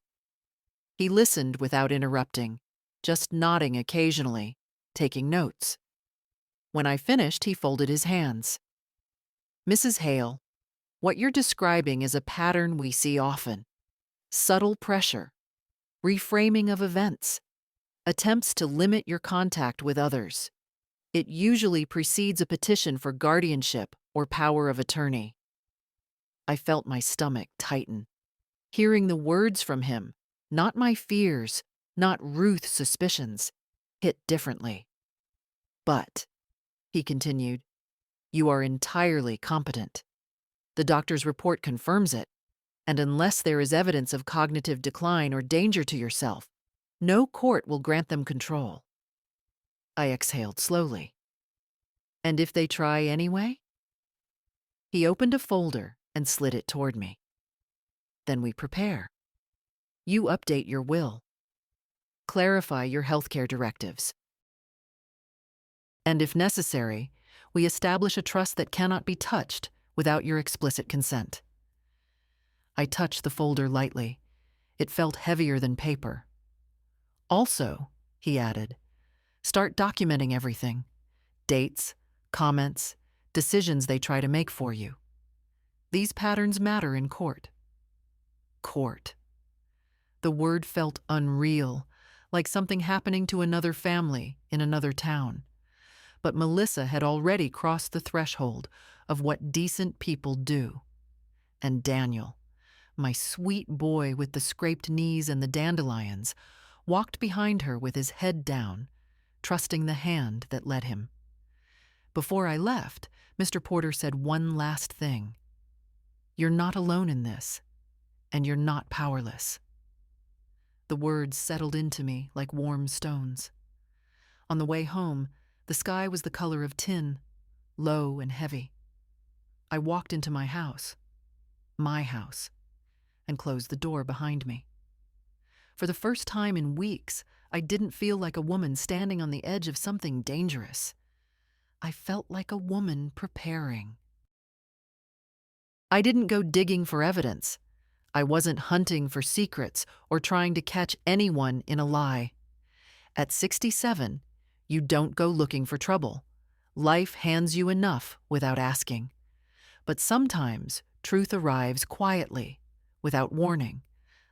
He listened without interrupting, just nodding occasionally, taking notes. When I finished, he folded his hands. Mrs. Hale, what you're describing is a pattern we see often. Subtle pressure, reframing of events, attempts to limit your contact with others. It usually precedes a petition for guardianship or power of attorney. I felt my stomach tighten. Hearing the words from him, not my fears, not Ruth's suspicions, hit differently. But, he continued, you are entirely competent. The doctor's report confirms it, and unless there is evidence of cognitive decline or danger to yourself, no court will grant them control. I exhaled slowly. And if they try anyway? He opened a folder and slid it toward me. Then we prepare. You update your will. Clarify your healthcare directives. And if necessary, we establish a trust that cannot be touched without your explicit consent. I touched the folder lightly. It felt heavier than paper. Also, he added, start documenting everything. Dates, comments, decisions they try to make for you. These patterns matter in court. Court. The word felt unreal, like something happening to another family in another town. But Melissa had already crossed the threshold of what decent people do. And Daniel, my sweet boy with the scraped knees and the dandelions, walked behind her with his head down, trusting the hand that led him. Before I left, Mr. Porter said one last thing. You're not alone in this, and you're not powerless. The words settled into me like warm stones. On the way home, the sky was the color of tin, low and heavy. I walked into my house, and closed the door behind me. For the first time in weeks, I didn't feel like a woman standing on the edge of something dangerous. I felt like a woman preparing. I didn't go digging for evidence. I wasn't hunting for secrets or trying to catch anyone in a lie. At 67, you don't go looking for trouble. Life hands you enough without asking. But sometimes truth arrives quietly, without warning,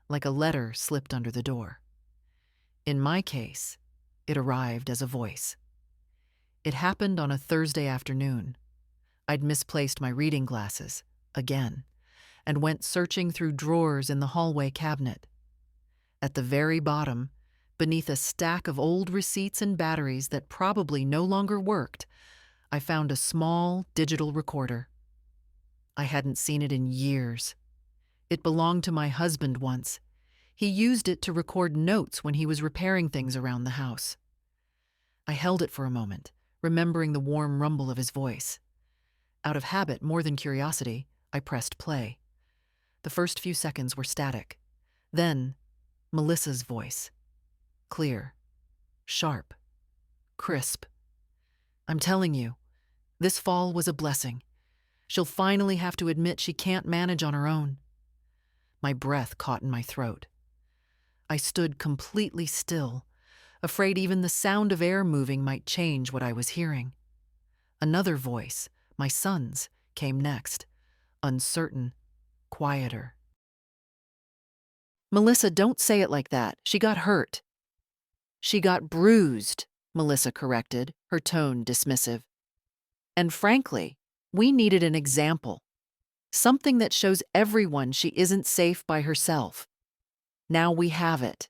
like a letter slipped under the door. In my case, it arrived as a voice. It happened on a Thursday afternoon. I'd misplaced my reading glasses, again, and went searching through drawers in the hallway cabinet. At the very bottom, beneath a stack of old receipts and batteries that probably no longer worked, I found a small digital recorder. I hadn't seen it in years. It belonged to my husband once. He used it to record notes when he was repairing things around the house. I held it for a moment, remembering the warm rumble of his voice. Out of habit more than curiosity, I pressed play. The first few seconds were static. Then, Melissa's voice. Clear, sharp, crisp. I'm telling you, this fall was a blessing. She'll finally have to admit she can't manage on her own. My breath caught in my throat. I stood completely still, afraid even the sound of air moving might change what I was hearing. Another voice, my son's, came next, uncertain, quieter. Melissa, don't say it like that. She got hurt. She got bruised, Melissa corrected, her tone dismissive. And frankly, we needed an example. Something that shows everyone she isn't safe by herself. Now we have it.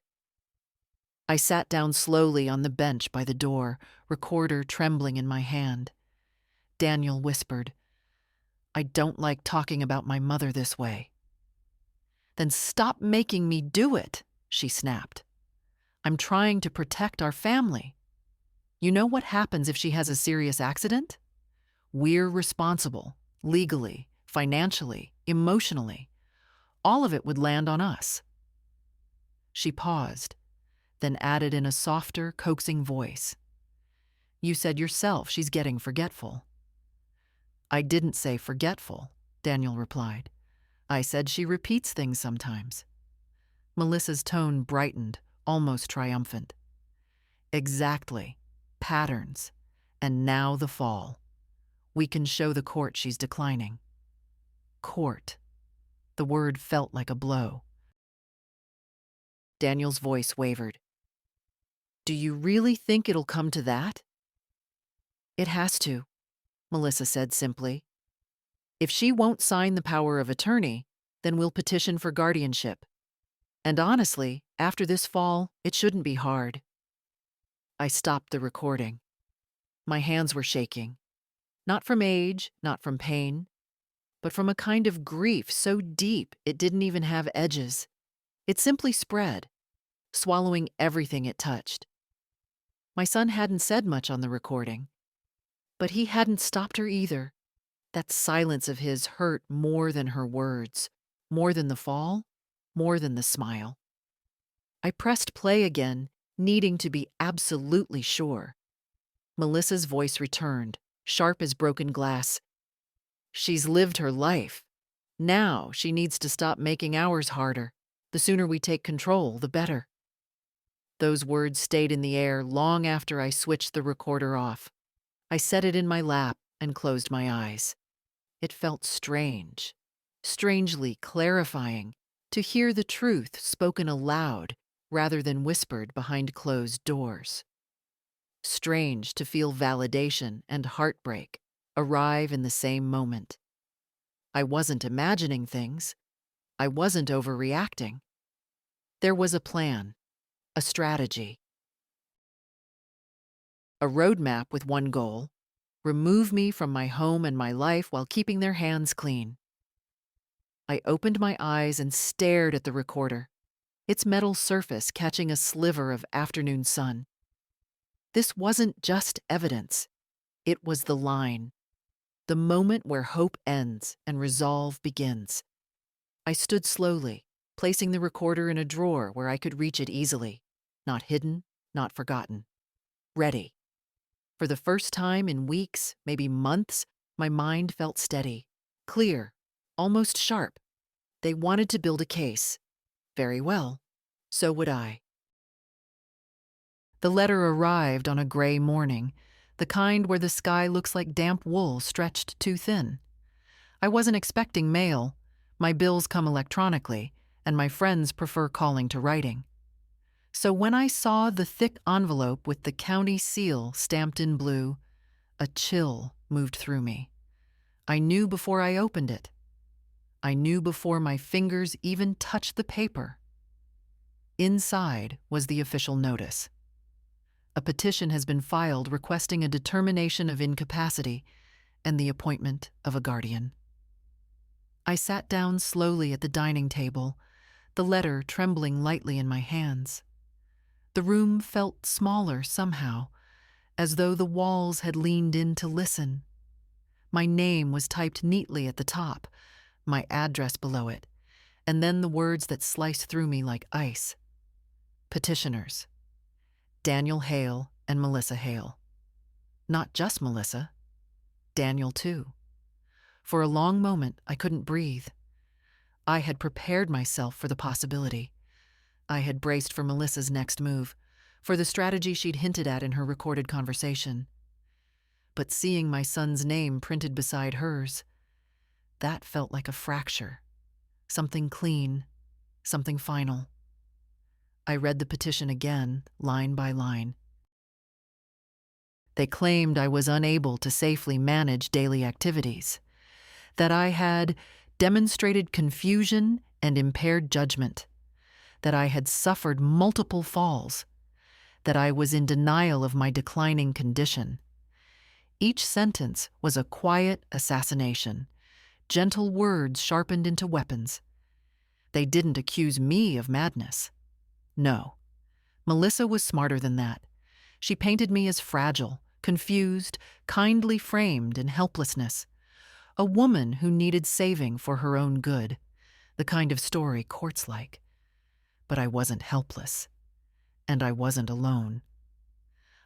I sat down slowly on the bench by the door, recorder trembling in my hand. Daniel whispered, I don't like talking about my mother this way. Then stop making me do it, she snapped. I'm trying to protect our family. You know what happens if she has a serious accident? We're responsible, legally, financially, emotionally. All of it would land on us. She paused, then added in a softer, coaxing voice. You said yourself she's getting forgetful. I didn't say forgetful, Daniel replied. I said she repeats things sometimes. Melissa's tone brightened, almost triumphant. Exactly. Patterns. And now the fall. We can show the court she's declining. Court. The word felt like a blow. Daniel's voice wavered. Do you really think it'll come to that? It has to, Melissa said simply. If she won't sign the power of attorney, then we'll petition for guardianship. And honestly, after this fall, it shouldn't be hard. I stopped the recording. My hands were shaking. Not from age, not from pain, but from a kind of grief so deep it didn't even have edges. It simply spread, swallowing everything it touched. My son hadn't said much on the recording, but he hadn't stopped her either. That silence of his hurt more than her words, more than the fall, more than the smile. I pressed play again, needing to be absolutely sure. Melissa's voice returned, sharp as broken glass. She's lived her life. Now she needs to stop making ours harder. The sooner we take control, the better. Those words stayed in the air long after I switched the recorder off. I set it in my lap and closed my eyes. It felt strange, strangely clarifying, to hear the truth spoken aloud rather than whispered behind closed doors. Strange to feel validation and heartbreak arrive in the same moment. I wasn't imagining things. I wasn't overreacting. There was a plan, a strategy. A roadmap with one goal: remove me from my home and my life while keeping their hands clean. I opened my eyes and stared at the recorder, its metal surface catching a sliver of afternoon sun. This wasn't just evidence. It was the line, the moment where hope ends and resolve begins. I stood slowly, placing the recorder in a drawer where I could reach it easily, not hidden, not forgotten. Ready. For the first time in weeks, maybe months, my mind felt steady, clear, almost sharp. They wanted to build a case. Very well. So would I. The letter arrived on a gray morning, the kind where the sky looks like damp wool stretched too thin. I wasn't expecting mail. My bills come electronically, and my friends prefer calling to writing. So when I saw the thick envelope with the county seal stamped in blue, a chill moved through me. I knew before I opened it. I knew before my fingers even touched the paper. Inside was the official notice. A petition has been filed requesting a determination of incapacity and the appointment of a guardian. I sat down slowly at the dining table, the letter trembling lightly in my hands. The room felt smaller somehow, as though the walls had leaned in to listen. My name was typed neatly at the top, my address below it, and then the words that sliced through me like ice. Petitioners: Daniel Hale and Melissa Hale. Not just Melissa, Daniel too. For a long moment, I couldn't breathe. I had prepared myself for the possibility. I had braced for Melissa's next move, for the strategy she'd hinted at in her recorded conversation. But seeing my son's name printed beside hers, that felt like a fracture. Something clean, something final. I read the petition again, line by line. They claimed I was unable to safely manage daily activities, that I had demonstrated confusion and impaired judgment, that I had suffered multiple falls, that I was in denial of my declining condition. Each sentence was a quiet assassination, gentle words sharpened into weapons. They didn't accuse me of madness. No, Melissa was smarter than that. She painted me as fragile, confused, kindly framed in helplessness. A woman who needed saving for her own good, the kind of story courts like. But I wasn't helpless, and I wasn't alone.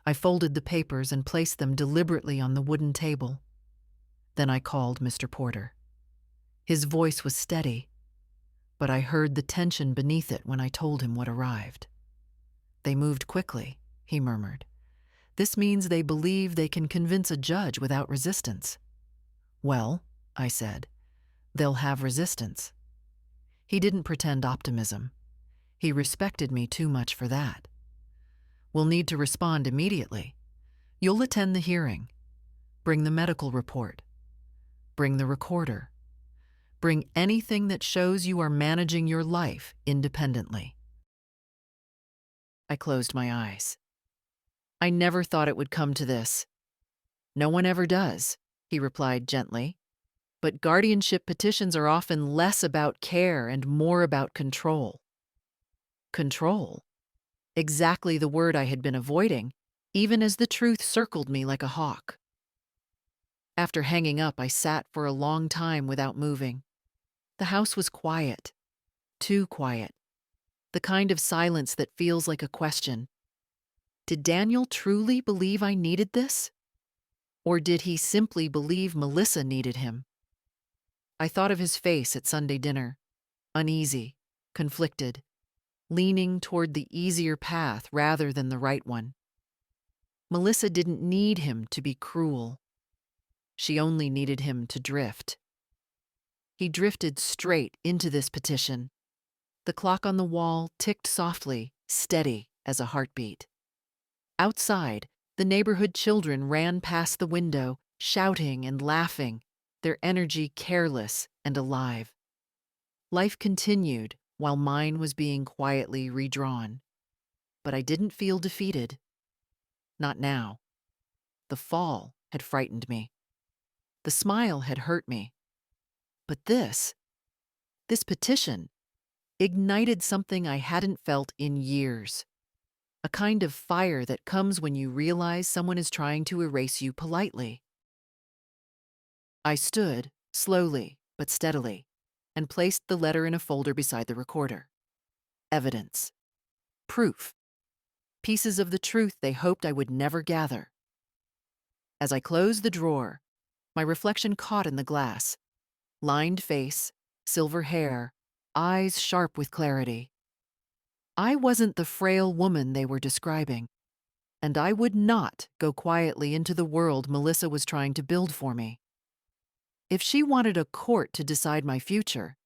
I folded the papers and placed them deliberately on the wooden table. Then I called Mr. Porter. His voice was steady, but I heard the tension beneath it when I told him what arrived. They moved quickly, he murmured. This means they believe they can convince a judge without resistance. Well, I said, they'll have resistance. He didn't pretend optimism. He respected me too much for that. We'll need to respond immediately. You'll attend the hearing. Bring the medical report. Bring the recorder. Bring anything that shows you are managing your life independently. I closed my eyes. I never thought it would come to this. No one ever does, he replied gently. But guardianship petitions are often less about care and more about control. Control? Exactly the word I had been avoiding, even as the truth circled me like a hawk. After hanging up, I sat for a long time without moving. The house was quiet, too quiet, the kind of silence that feels like a question. Did Daniel truly believe I needed this? Or did he simply believe Melissa needed him? I thought of his face at Sunday dinner, uneasy, conflicted, leaning toward the easier path rather than the right one. Melissa didn't need him to be cruel. She only needed him to drift. He drifted straight into this petition. The clock on the wall ticked softly, steady as a heartbeat. Outside, the neighborhood children ran past the window, shouting and laughing, their energy careless and alive. Life continued while mine was being quietly redrawn. But I didn't feel defeated. Not now. The fall had frightened me. The smile had hurt me. But this petition, ignited something I hadn't felt in years. A kind of fire that comes when you realize someone is trying to erase you politely. I stood, slowly but steadily, and placed the letter in a folder beside the recorder. Evidence. Proof. Pieces of the truth they hoped I would never gather. As I closed the drawer, my reflection caught in the glass. Lined face, silver hair, eyes sharp with clarity. I wasn't the frail woman they were describing, and I would not go quietly into the world Melissa was trying to build for me. If she wanted a court to decide my future,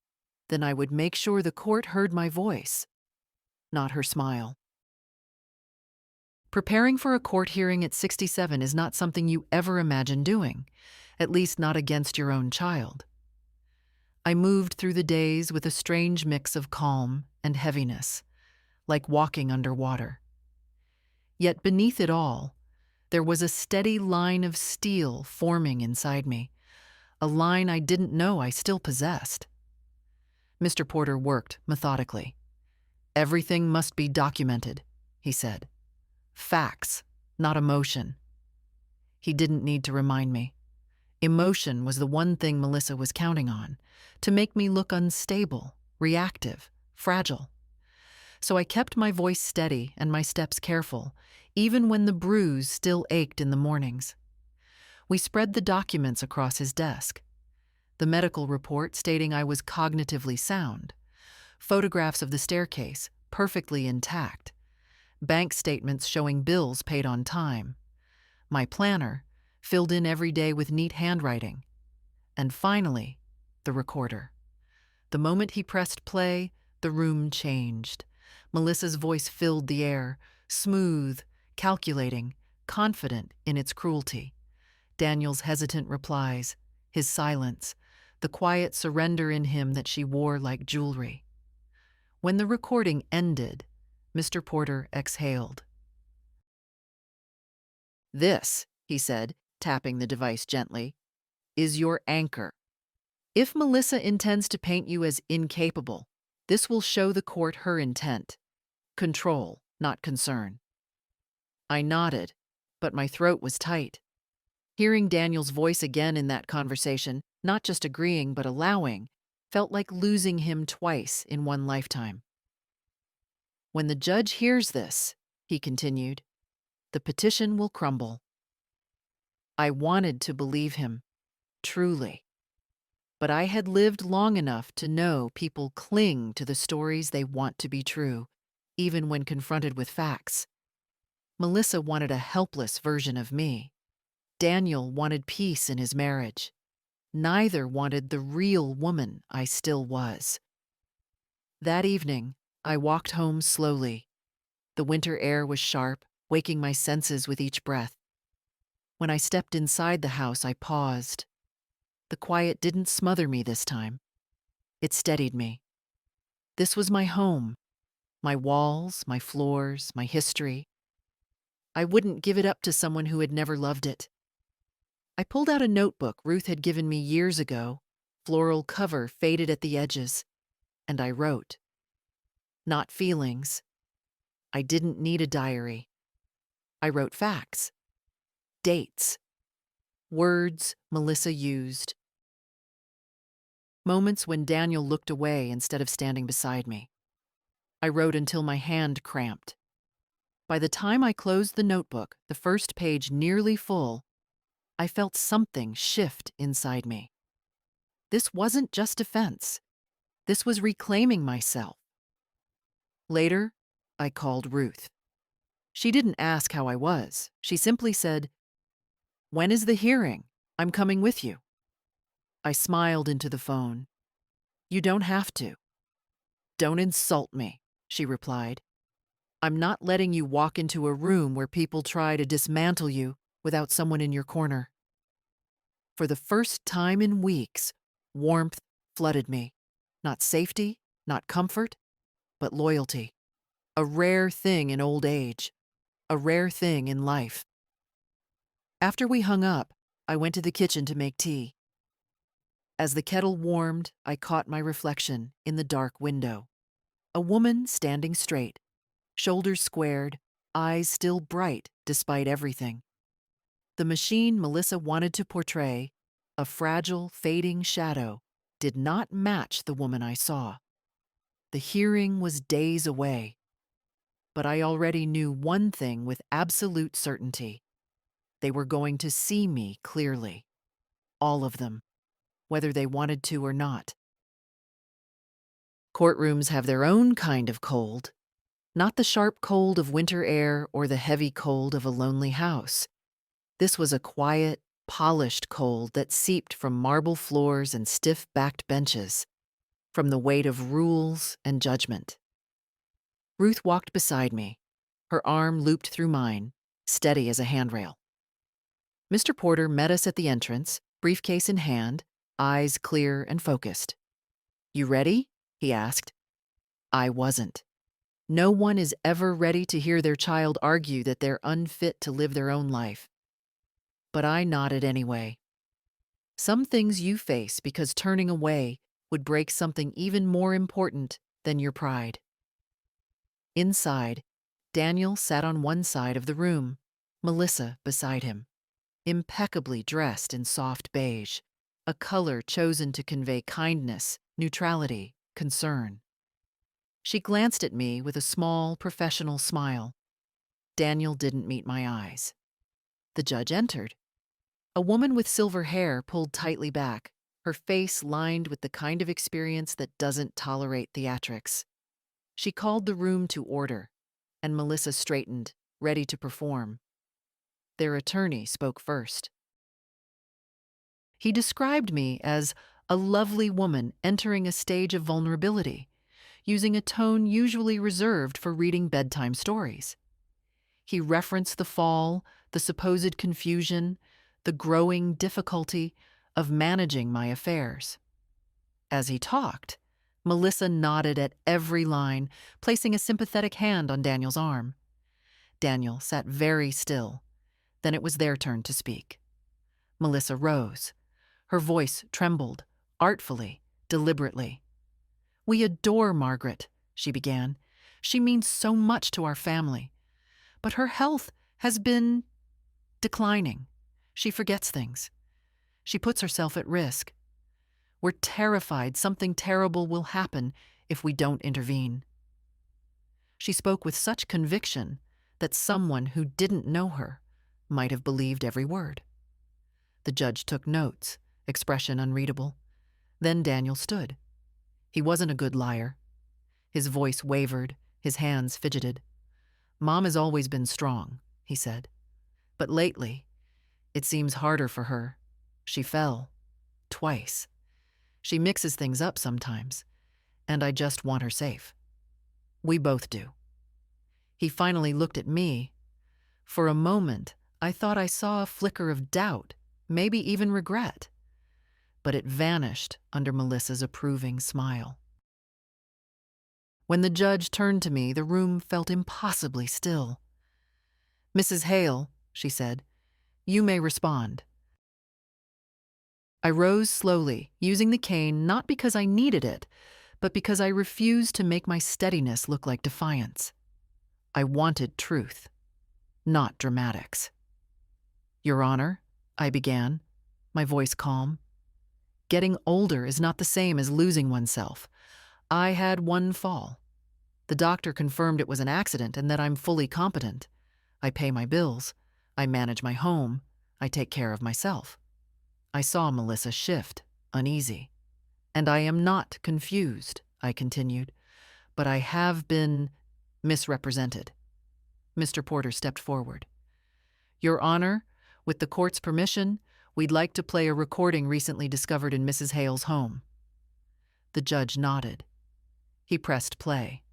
then I would make sure the court heard my voice, not her smile. Preparing for a court hearing at 67 is not something you ever imagine doing, at least not against your own child. I moved through the days with a strange mix of calm and heaviness, like walking underwater. Yet beneath it all, there was a steady line of steel forming inside me, a line I didn't know I still possessed. Mr. Porter worked methodically. "Everything must be documented," he said. "Facts, not emotion." He didn't need to remind me. Emotion was the one thing Melissa was counting on, to make me look unstable, reactive, fragile. So I kept my voice steady and my steps careful, even when the bruise still ached in the mornings. We spread the documents across his desk. The medical report stating I was cognitively sound, photographs of the staircase, perfectly intact, bank statements showing bills paid on time, my planner, filled in every day with neat handwriting, and finally, the recorder. The moment he pressed play, the room changed. Melissa's voice filled the air, smooth, calculating, confident in its cruelty. Daniel's hesitant replies, his silence, the quiet surrender in him that she wore like jewelry. When the recording ended, Mr. Porter exhaled. "This," he said, tapping the device gently, "is your anchor. If Melissa intends to paint you as incapable, this will show the court her intent. Control, not concern." I nodded, but my throat was tight. Hearing Daniel's voice again in that conversation, not just agreeing but allowing, felt like losing him twice in one lifetime. "When the judge hears this," he continued, "the petition will crumble." I wanted to believe him, truly. But I had lived long enough to know people cling to the stories they want to be true, even when confronted with facts. Melissa wanted a helpless version of me. Daniel wanted peace in his marriage. Neither wanted the real woman I still was. That evening, I walked home slowly. The winter air was sharp, waking my senses with each breath. When I stepped inside the house, I paused. The quiet didn't smother me this time. It steadied me. This was my home, my walls, my floors, my history. I wouldn't give it up to someone who had never loved it. I pulled out a notebook Ruth had given me years ago, floral cover faded at the edges, and I wrote. Not feelings. I didn't need a diary. I wrote facts, dates, words Melissa used. Moments when Daniel looked away instead of standing beside me. I wrote until my hand cramped. By the time I closed the notebook, the first page nearly full, I felt something shift inside me. This wasn't just defense. This was reclaiming myself. Later, I called Ruth. She didn't ask how I was. She simply said, "When is the hearing? I'm coming with you." I smiled into the phone. "You don't have to." "Don't insult me," she replied. "I'm not letting you walk into a room where people try to dismantle you without someone in your corner." For the first time in weeks, warmth flooded me. Not safety, not comfort, but loyalty. A rare thing in old age. A rare thing in life. After we hung up, I went to the kitchen to make tea. As the kettle warmed, I caught my reflection in the dark window. A woman standing straight, shoulders squared, eyes still bright despite everything. The machine Melissa wanted to portray, a fragile, fading shadow, did not match the woman I saw. The hearing was days away. But I already knew one thing with absolute certainty. They were going to see me clearly. All of them, whether they wanted to or not. Courtrooms have their own kind of cold, not the sharp cold of winter air or the heavy cold of a lonely house. This was a quiet, polished cold that seeped from marble floors and stiff-backed benches, from the weight of rules and judgment. Ruth walked beside me, her arm looped through mine, steady as a handrail. Mr. Porter met us at the entrance, briefcase in hand, eyes clear and focused. You ready? He asked. I wasn't. No one is ever ready to hear their child argue that they're unfit to live their own life. But I nodded anyway. Some things you face because turning away would break something even more important than your pride. Inside, Daniel sat on one side of the room, Melissa beside him, impeccably dressed in soft beige, a color chosen to convey kindness, neutrality, concern. She glanced at me with a small, professional smile. Daniel didn't meet my eyes. The judge entered. A woman with silver hair pulled tightly back, her face lined with the kind of experience that doesn't tolerate theatrics. She called the room to order, and Melissa straightened, ready to perform. Their attorney spoke first. He described me as a lovely woman entering a stage of vulnerability, using a tone usually reserved for reading bedtime stories. He referenced the fall, the supposed confusion, the growing difficulty of managing my affairs. As he talked, Melissa nodded at every line, placing a sympathetic hand on Daniel's arm. Daniel sat very still. Then it was their turn to speak. Melissa rose. Her voice trembled, artfully, deliberately. "We adore Margaret," she began. "She means so much to our family. But her health has been declining. She forgets things. She puts herself at risk. We're terrified something terrible will happen if we don't intervene." She spoke with such conviction that someone who didn't know her might have believed every word. The judge took notes, expression unreadable. Then Daniel stood. He wasn't a good liar. His voice wavered, his hands fidgeted. "Mom has always been strong," he said. "But lately, it seems harder for her. She fell. Twice. She mixes things up sometimes, and I just want her safe. We both do." He finally looked at me. For a moment, I thought I saw a flicker of doubt, maybe even regret. But it vanished under Melissa's approving smile. When the judge turned to me, the room felt impossibly still. "Mrs. Hale," she said, "you may respond." I rose slowly, using the cane not because I needed it, but because I refused to make my steadiness look like defiance. I wanted truth, not dramatics. "Your Honor," I began, my voice calm. "Getting older is not the same as losing oneself. I had one fall. The doctor confirmed it was an accident and that I'm fully competent. I pay my bills. I manage my home. I take care of myself." I saw Melissa shift, uneasy. "And I am not confused," I continued, "but I have been misrepresented." Mr. Porter stepped forward. "Your Honor, with the court's permission, we'd like to play a recording recently discovered in Mrs. Hale's home." The judge nodded. He pressed play.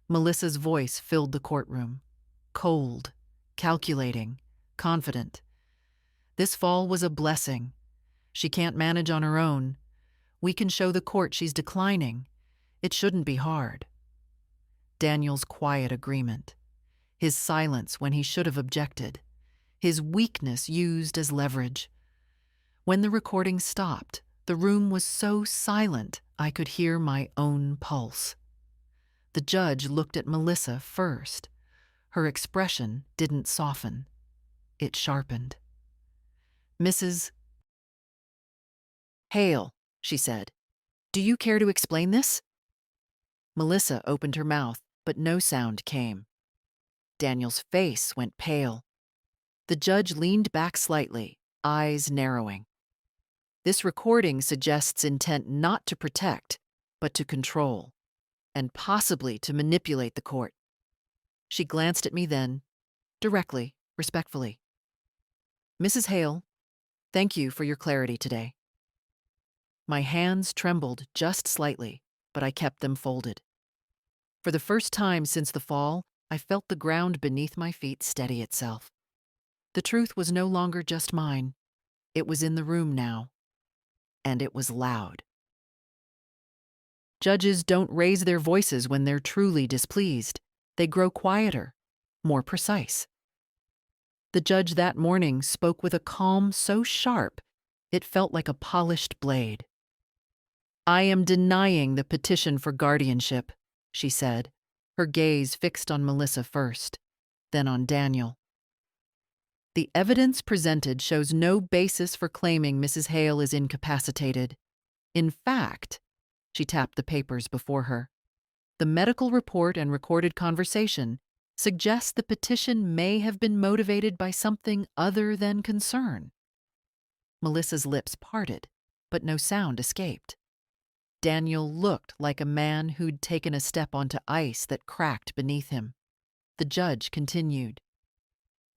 Melissa's voice filled the courtroom. Cold, calculating, confident. "This fall was a blessing. She can't manage on her own. We can show the court she's declining. It shouldn't be hard." Daniel's quiet agreement. His silence when he should have objected. His weakness used as leverage. When the recording stopped, the room was so silent I could hear my own pulse. The judge looked at Melissa first. Her expression didn't soften. It sharpened. "Mrs. Hale," she said, "do you care to explain this?" Melissa opened her mouth, but no sound came. Daniel's face went pale. The judge leaned back slightly, eyes narrowing. "This recording suggests intent not to protect, but to control, and possibly to manipulate the court." She glanced at me then, directly, respectfully. "Mrs. Hale, thank you for your clarity today." My hands trembled just slightly, but I kept them folded. For the first time since the fall, I felt the ground beneath my feet steady itself. The truth was no longer just mine. It was in the room now, and it was loud. Judges don't raise their voices when they're truly displeased. They grow quieter, more precise. The judge that morning spoke with a calm so sharp it felt like a polished blade. "I am denying the petition for guardianship," she said, her gaze fixed on Melissa first, then on Daniel. "The evidence presented shows no basis for claiming Mrs. Hale is incapacitated. In fact," she tapped the papers before her, "the medical report and recorded conversation suggest the petition may have been motivated by something other than concern." Melissa's lips parted, but no sound escaped. Daniel looked like a man who'd taken a step onto ice that cracked beneath him. The judge continued.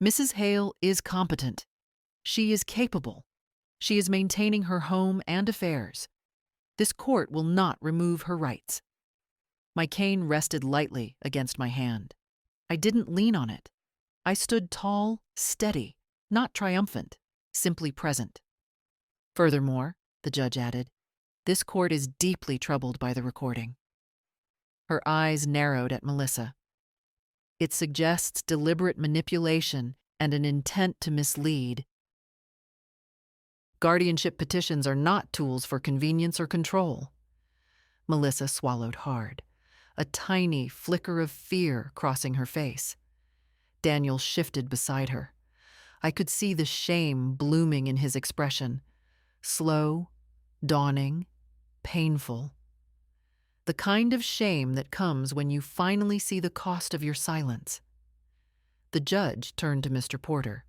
"Mrs. Hale is competent. She is capable. She is maintaining her home and affairs. This court will not remove her rights." My cane rested lightly against my hand. I didn't lean on it. I stood tall, steady, not triumphant, simply present. "Furthermore," the judge added, "this court is deeply troubled by the recording." Her eyes narrowed at Melissa. "It suggests deliberate manipulation and an intent to mislead." "Guardianship petitions are not tools for convenience or control." Melissa swallowed hard, a tiny flicker of fear crossing her face. Daniel shifted beside her. I could see the shame blooming in his expression. Slow, dawning, painful. The kind of shame that comes when you finally see the cost of your silence. The judge turned to Mr. Porter.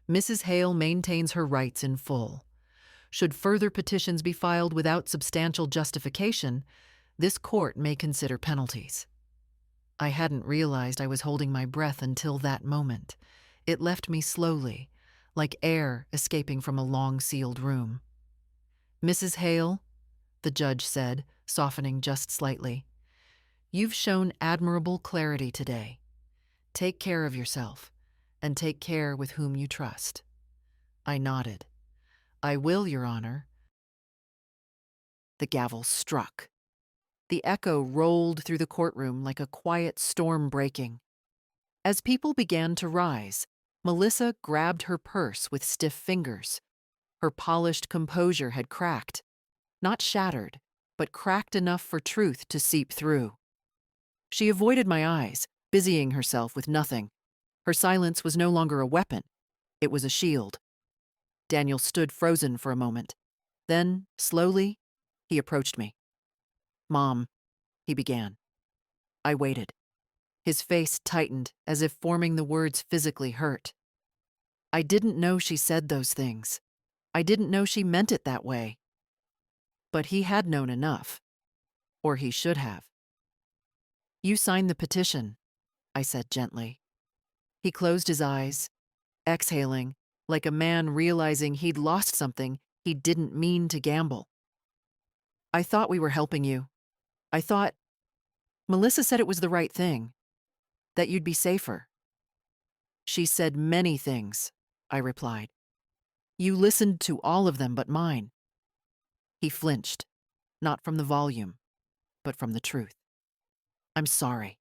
"Mrs. Hale maintains her rights in full. Should further petitions be filed without substantial justification, this court may consider penalties." I hadn't realized I was holding my breath until that moment. It left me slowly, like air escaping from a long-sealed room. "Mrs. Hale," the judge said, softening just slightly, "you've shown admirable clarity today. Take care of yourself, and take care with whom you trust." I nodded. "I will, Your Honor." The gavel struck. The echo rolled through the courtroom like a quiet storm breaking. As people began to rise, Melissa grabbed her purse with stiff fingers. Her polished composure had cracked. Not shattered, but cracked enough for truth to seep through. She avoided my eyes, busying herself with nothing. Her silence was no longer a weapon. It was a shield. Daniel stood frozen for a moment. Then, slowly, he approached me. "Mom," he began. I waited. His face tightened, as if forming the words physically hurt. "I didn't know she said those things. I didn't know she meant it that way." But he had known enough. Or he should have. "You signed the petition," I said gently. He closed his eyes, exhaling, like a man realizing he'd lost something he didn't mean to gamble. "I thought we were helping you. I thought Melissa said it was the right thing, that you'd be safer." "She said many things," I replied. "You listened to all of them but mine." He flinched, not from the volume, but from the truth. "I'm sorry,"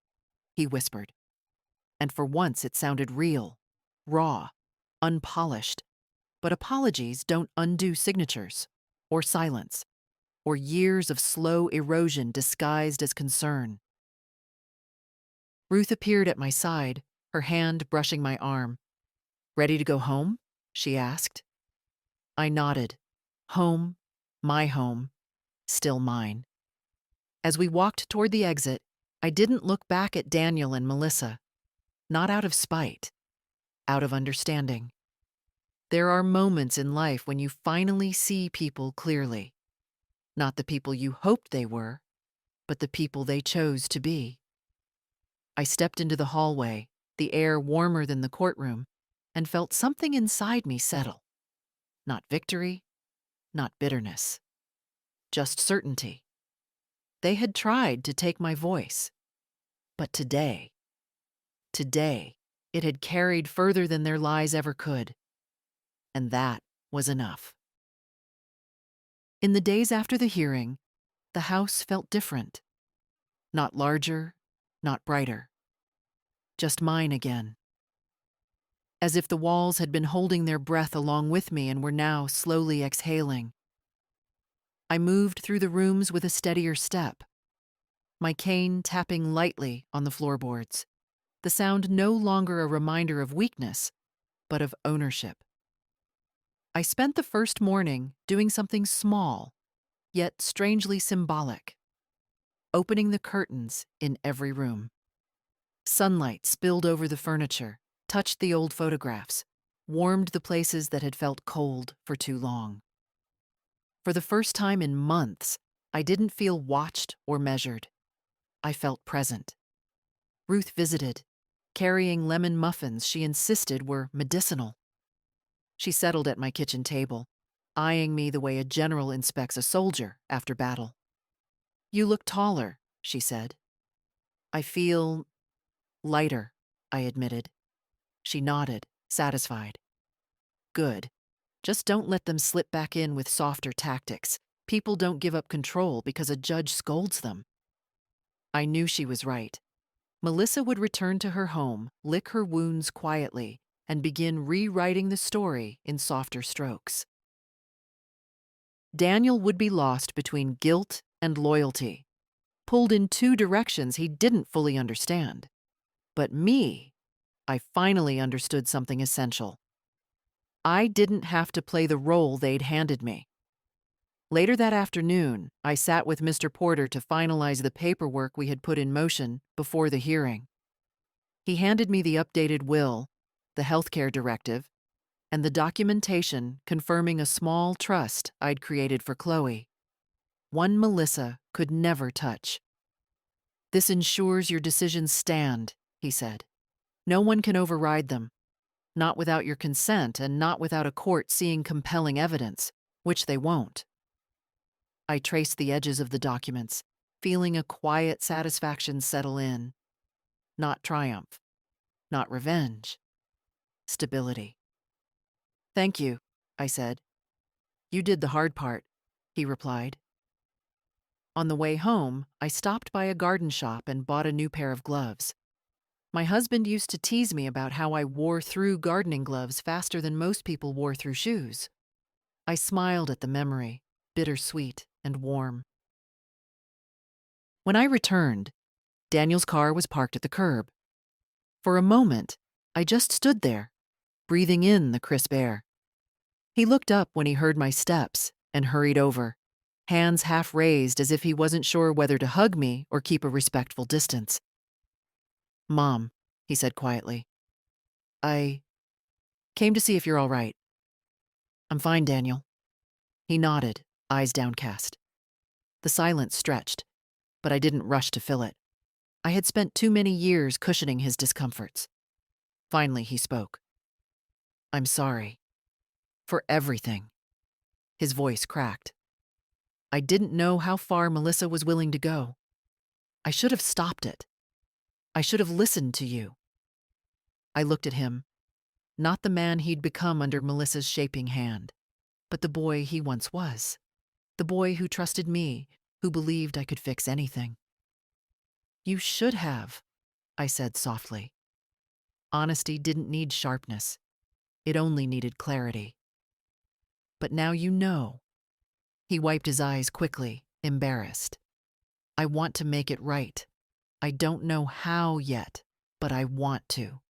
he whispered. And for once it sounded real, raw, unpolished. But apologies don't undo signatures, or silence, or years of slow erosion disguised as concern. Ruth appeared at my side, her hand brushing my arm. "Ready to go home?" she asked. I nodded. Home, my home, still mine. As we walked toward the exit, I didn't look back at Daniel and Melissa. Not out of spite, out of understanding. There are moments in life when you finally see people clearly. Not the people you hoped they were, but the people they chose to be. I stepped into the hallway, the air warmer than the courtroom, and felt something inside me settle. Not victory, not bitterness, just certainty. They had tried to take my voice. But today, it had carried further than their lies ever could. And that was enough. In the days after the hearing, the house felt different. Not larger, not brighter. Just mine again. As if the walls had been holding their breath along with me and were now slowly exhaling. I moved through the rooms with a steadier step, my cane tapping lightly on the floorboards, the sound no longer a reminder of weakness, but of ownership. I spent the first morning doing something small, yet strangely symbolic, opening the curtains in every room. Sunlight spilled over the furniture, touched the old photographs, warmed the places that had felt cold for too long. For the first time in months, I didn't feel watched or measured. I felt present. Ruth visited, carrying lemon muffins she insisted were medicinal. She settled at my kitchen table, eyeing me the way a general inspects a soldier after battle. "You look taller," she said. "I feel lighter," I admitted. She nodded, satisfied. "Good. Just don't let them slip back in with softer tactics. People don't give up control because a judge scolds them." I knew she was right. Melissa would return to her home, lick her wounds quietly, and begin rewriting the story in softer strokes. Daniel would be lost between guilt and loyalty, pulled in two directions he didn't fully understand. But me, I finally understood something essential. I didn't have to play the role they'd handed me. Later that afternoon, I sat with Mr. Porter to finalize the paperwork we had put in motion before the hearing. He handed me the updated will, the healthcare directive, and the documentation confirming a small trust I'd created for Chloe. One Melissa could never touch. "This ensures your decisions stand," he said. "No one can override them. Not without your consent and not without a court seeing compelling evidence, which they won't." I traced the edges of the documents, feeling a quiet satisfaction settle in. Not triumph, not revenge, stability. "Thank you," I said. "You did the hard part," he replied. On the way home, I stopped by a garden shop and bought a new pair of gloves. My husband used to tease me about how I wore through gardening gloves faster than most people wore through shoes. I smiled at the memory, bittersweet and warm. When I returned, Daniel's car was parked at the curb. For a moment, I just stood there, breathing in the crisp air. He looked up when he heard my steps and hurried over, hands half raised as if he wasn't sure whether to hug me or keep a respectful distance. "Mom," he said quietly, "I came to see if you're all right." "I'm fine, Daniel." He nodded, eyes downcast. The silence stretched, but I didn't rush to fill it. I had spent too many years cushioning his discomforts. Finally, he spoke. "I'm sorry. For everything." His voice cracked. I didn't know how far Melissa was willing to go. I should have stopped it. I should have listened to you. I looked at him, not the man he'd become under Melissa's shaping hand, but the boy he once was. The boy who trusted me, who believed I could fix anything. "You should have," I said softly. Honesty didn't need sharpness. It only needed clarity. "But now you know." He wiped his eyes quickly, embarrassed. "I want to make it right. I don't know how yet, but I want to."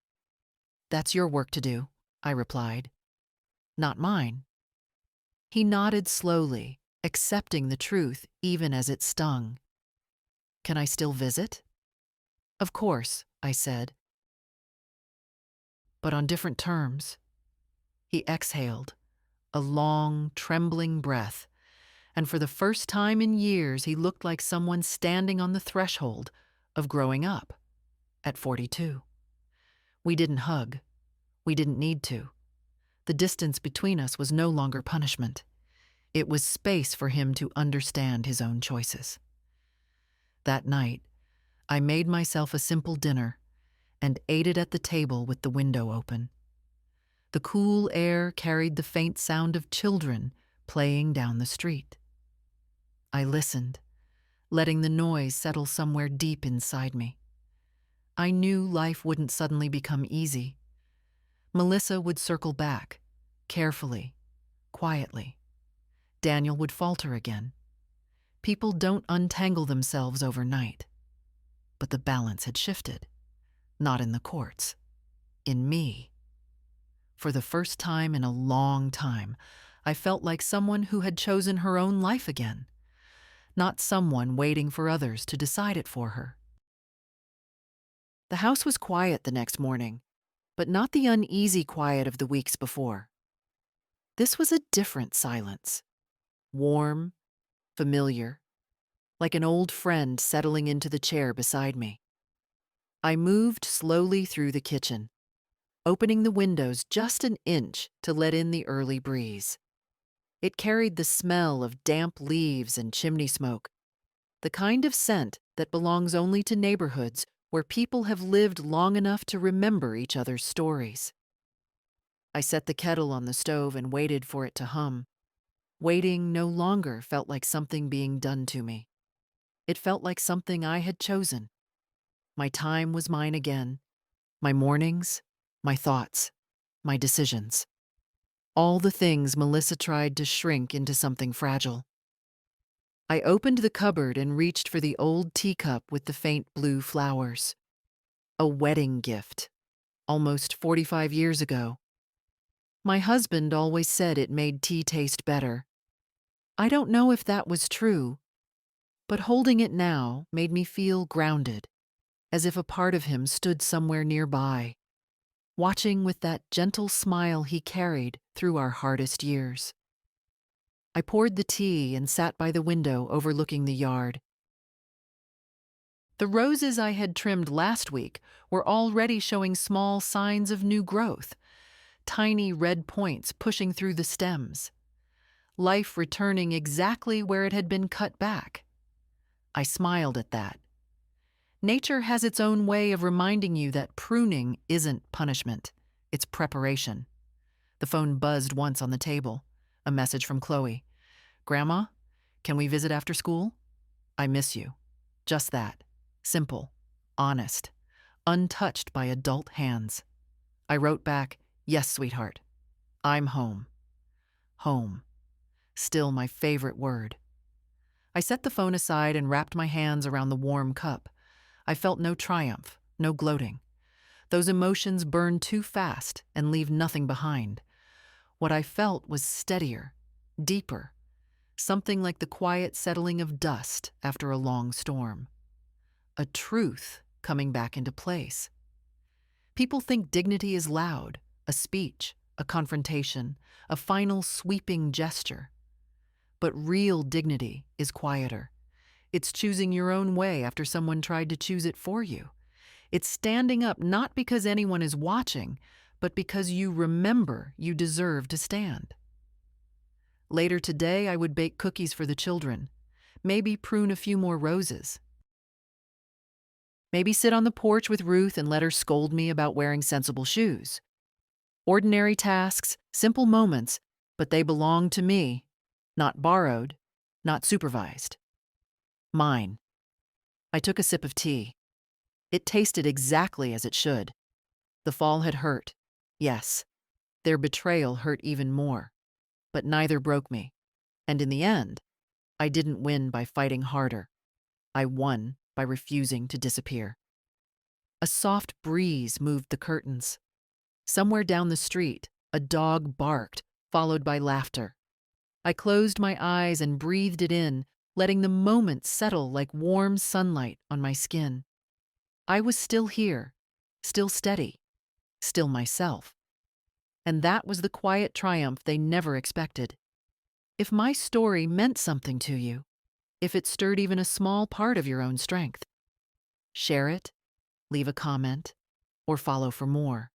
"That's your work to do," I replied. "Not mine." He nodded slowly, accepting the truth even as it stung. "Can I still visit?" "Of course," I said. "But on different terms." He exhaled, a long, trembling breath, and for the first time in years he looked like someone standing on the threshold of growing up, at 42. We didn't hug. We didn't need to. The distance between us was no longer punishment. It was space for him to understand his own choices. That night, I made myself a simple dinner and ate it at the table with the window open. The cool air carried the faint sound of children playing down the street. I listened, letting the noise settle somewhere deep inside me. I knew life wouldn't suddenly become easy. Melissa would circle back, carefully, quietly. Daniel would falter again. People don't untangle themselves overnight. But the balance had shifted. Not in the courts. In me. For the first time in a long time, I felt like someone who had chosen her own life again. Not someone waiting for others to decide it for her. The house was quiet the next morning, but not the uneasy quiet of the weeks before. This was a different silence. Warm, familiar, like an old friend settling into the chair beside me. I moved slowly through the kitchen, opening the windows just an inch to let in the early breeze. It carried the smell of damp leaves and chimney smoke, the kind of scent that belongs only to neighborhoods where people have lived long enough to remember each other's stories. I set the kettle on the stove and waited for it to hum. Waiting no longer felt like something being done to me. It felt like something I had chosen. My time was mine again. My mornings, my thoughts, my decisions. All the things Melissa tried to shrink into something fragile. I opened the cupboard and reached for the old teacup with the faint blue flowers. A wedding gift, almost 45 years ago. My husband always said it made tea taste better. I don't know if that was true, but holding it now made me feel grounded, as if a part of him stood somewhere nearby, watching with that gentle smile he carried through our hardest years. I poured the tea and sat by the window overlooking the yard. The roses I had trimmed last week were already showing small signs of new growth, tiny red points pushing through the stems, life returning exactly where it had been cut back. I smiled at that. Nature has its own way of reminding you that pruning isn't punishment, it's preparation. The phone buzzed once on the table. A message from Chloe. "Grandma, can we visit after school? I miss you." Just that. Simple, honest, untouched by adult hands. I wrote back, "Yes, sweetheart. I'm home." Home. Still my favorite word. I set the phone aside and wrapped my hands around the warm cup. I felt no triumph, no gloating. Those emotions burn too fast and leave nothing behind. What I felt was steadier, deeper, something like the quiet settling of dust after a long storm. A truth coming back into place. People think dignity is loud, a speech, a confrontation, a final sweeping gesture. But real dignity is quieter. It's choosing your own way after someone tried to choose it for you. It's standing up not because anyone is watching, but because you remember you deserve to stand. Later today, I would bake cookies for the children, maybe prune a few more roses. Maybe sit on the porch with Ruth and let her scold me about wearing sensible shoes. Ordinary tasks, simple moments, but they belong to me, not borrowed, not supervised. Mine. I took a sip of tea. It tasted exactly as it should. The fall had hurt, yes. Their betrayal hurt even more. But neither broke me. And in the end, I didn't win by fighting harder. I won by refusing to disappear. A soft breeze moved the curtains. Somewhere down the street, a dog barked, followed by laughter. I closed my eyes and breathed it in, letting the moment settle like warm sunlight on my skin. I was still here, still steady, still myself. And that was the quiet triumph they never expected. If my story meant something to you, if it stirred even a small part of your own strength, share it, leave a comment, or follow for more.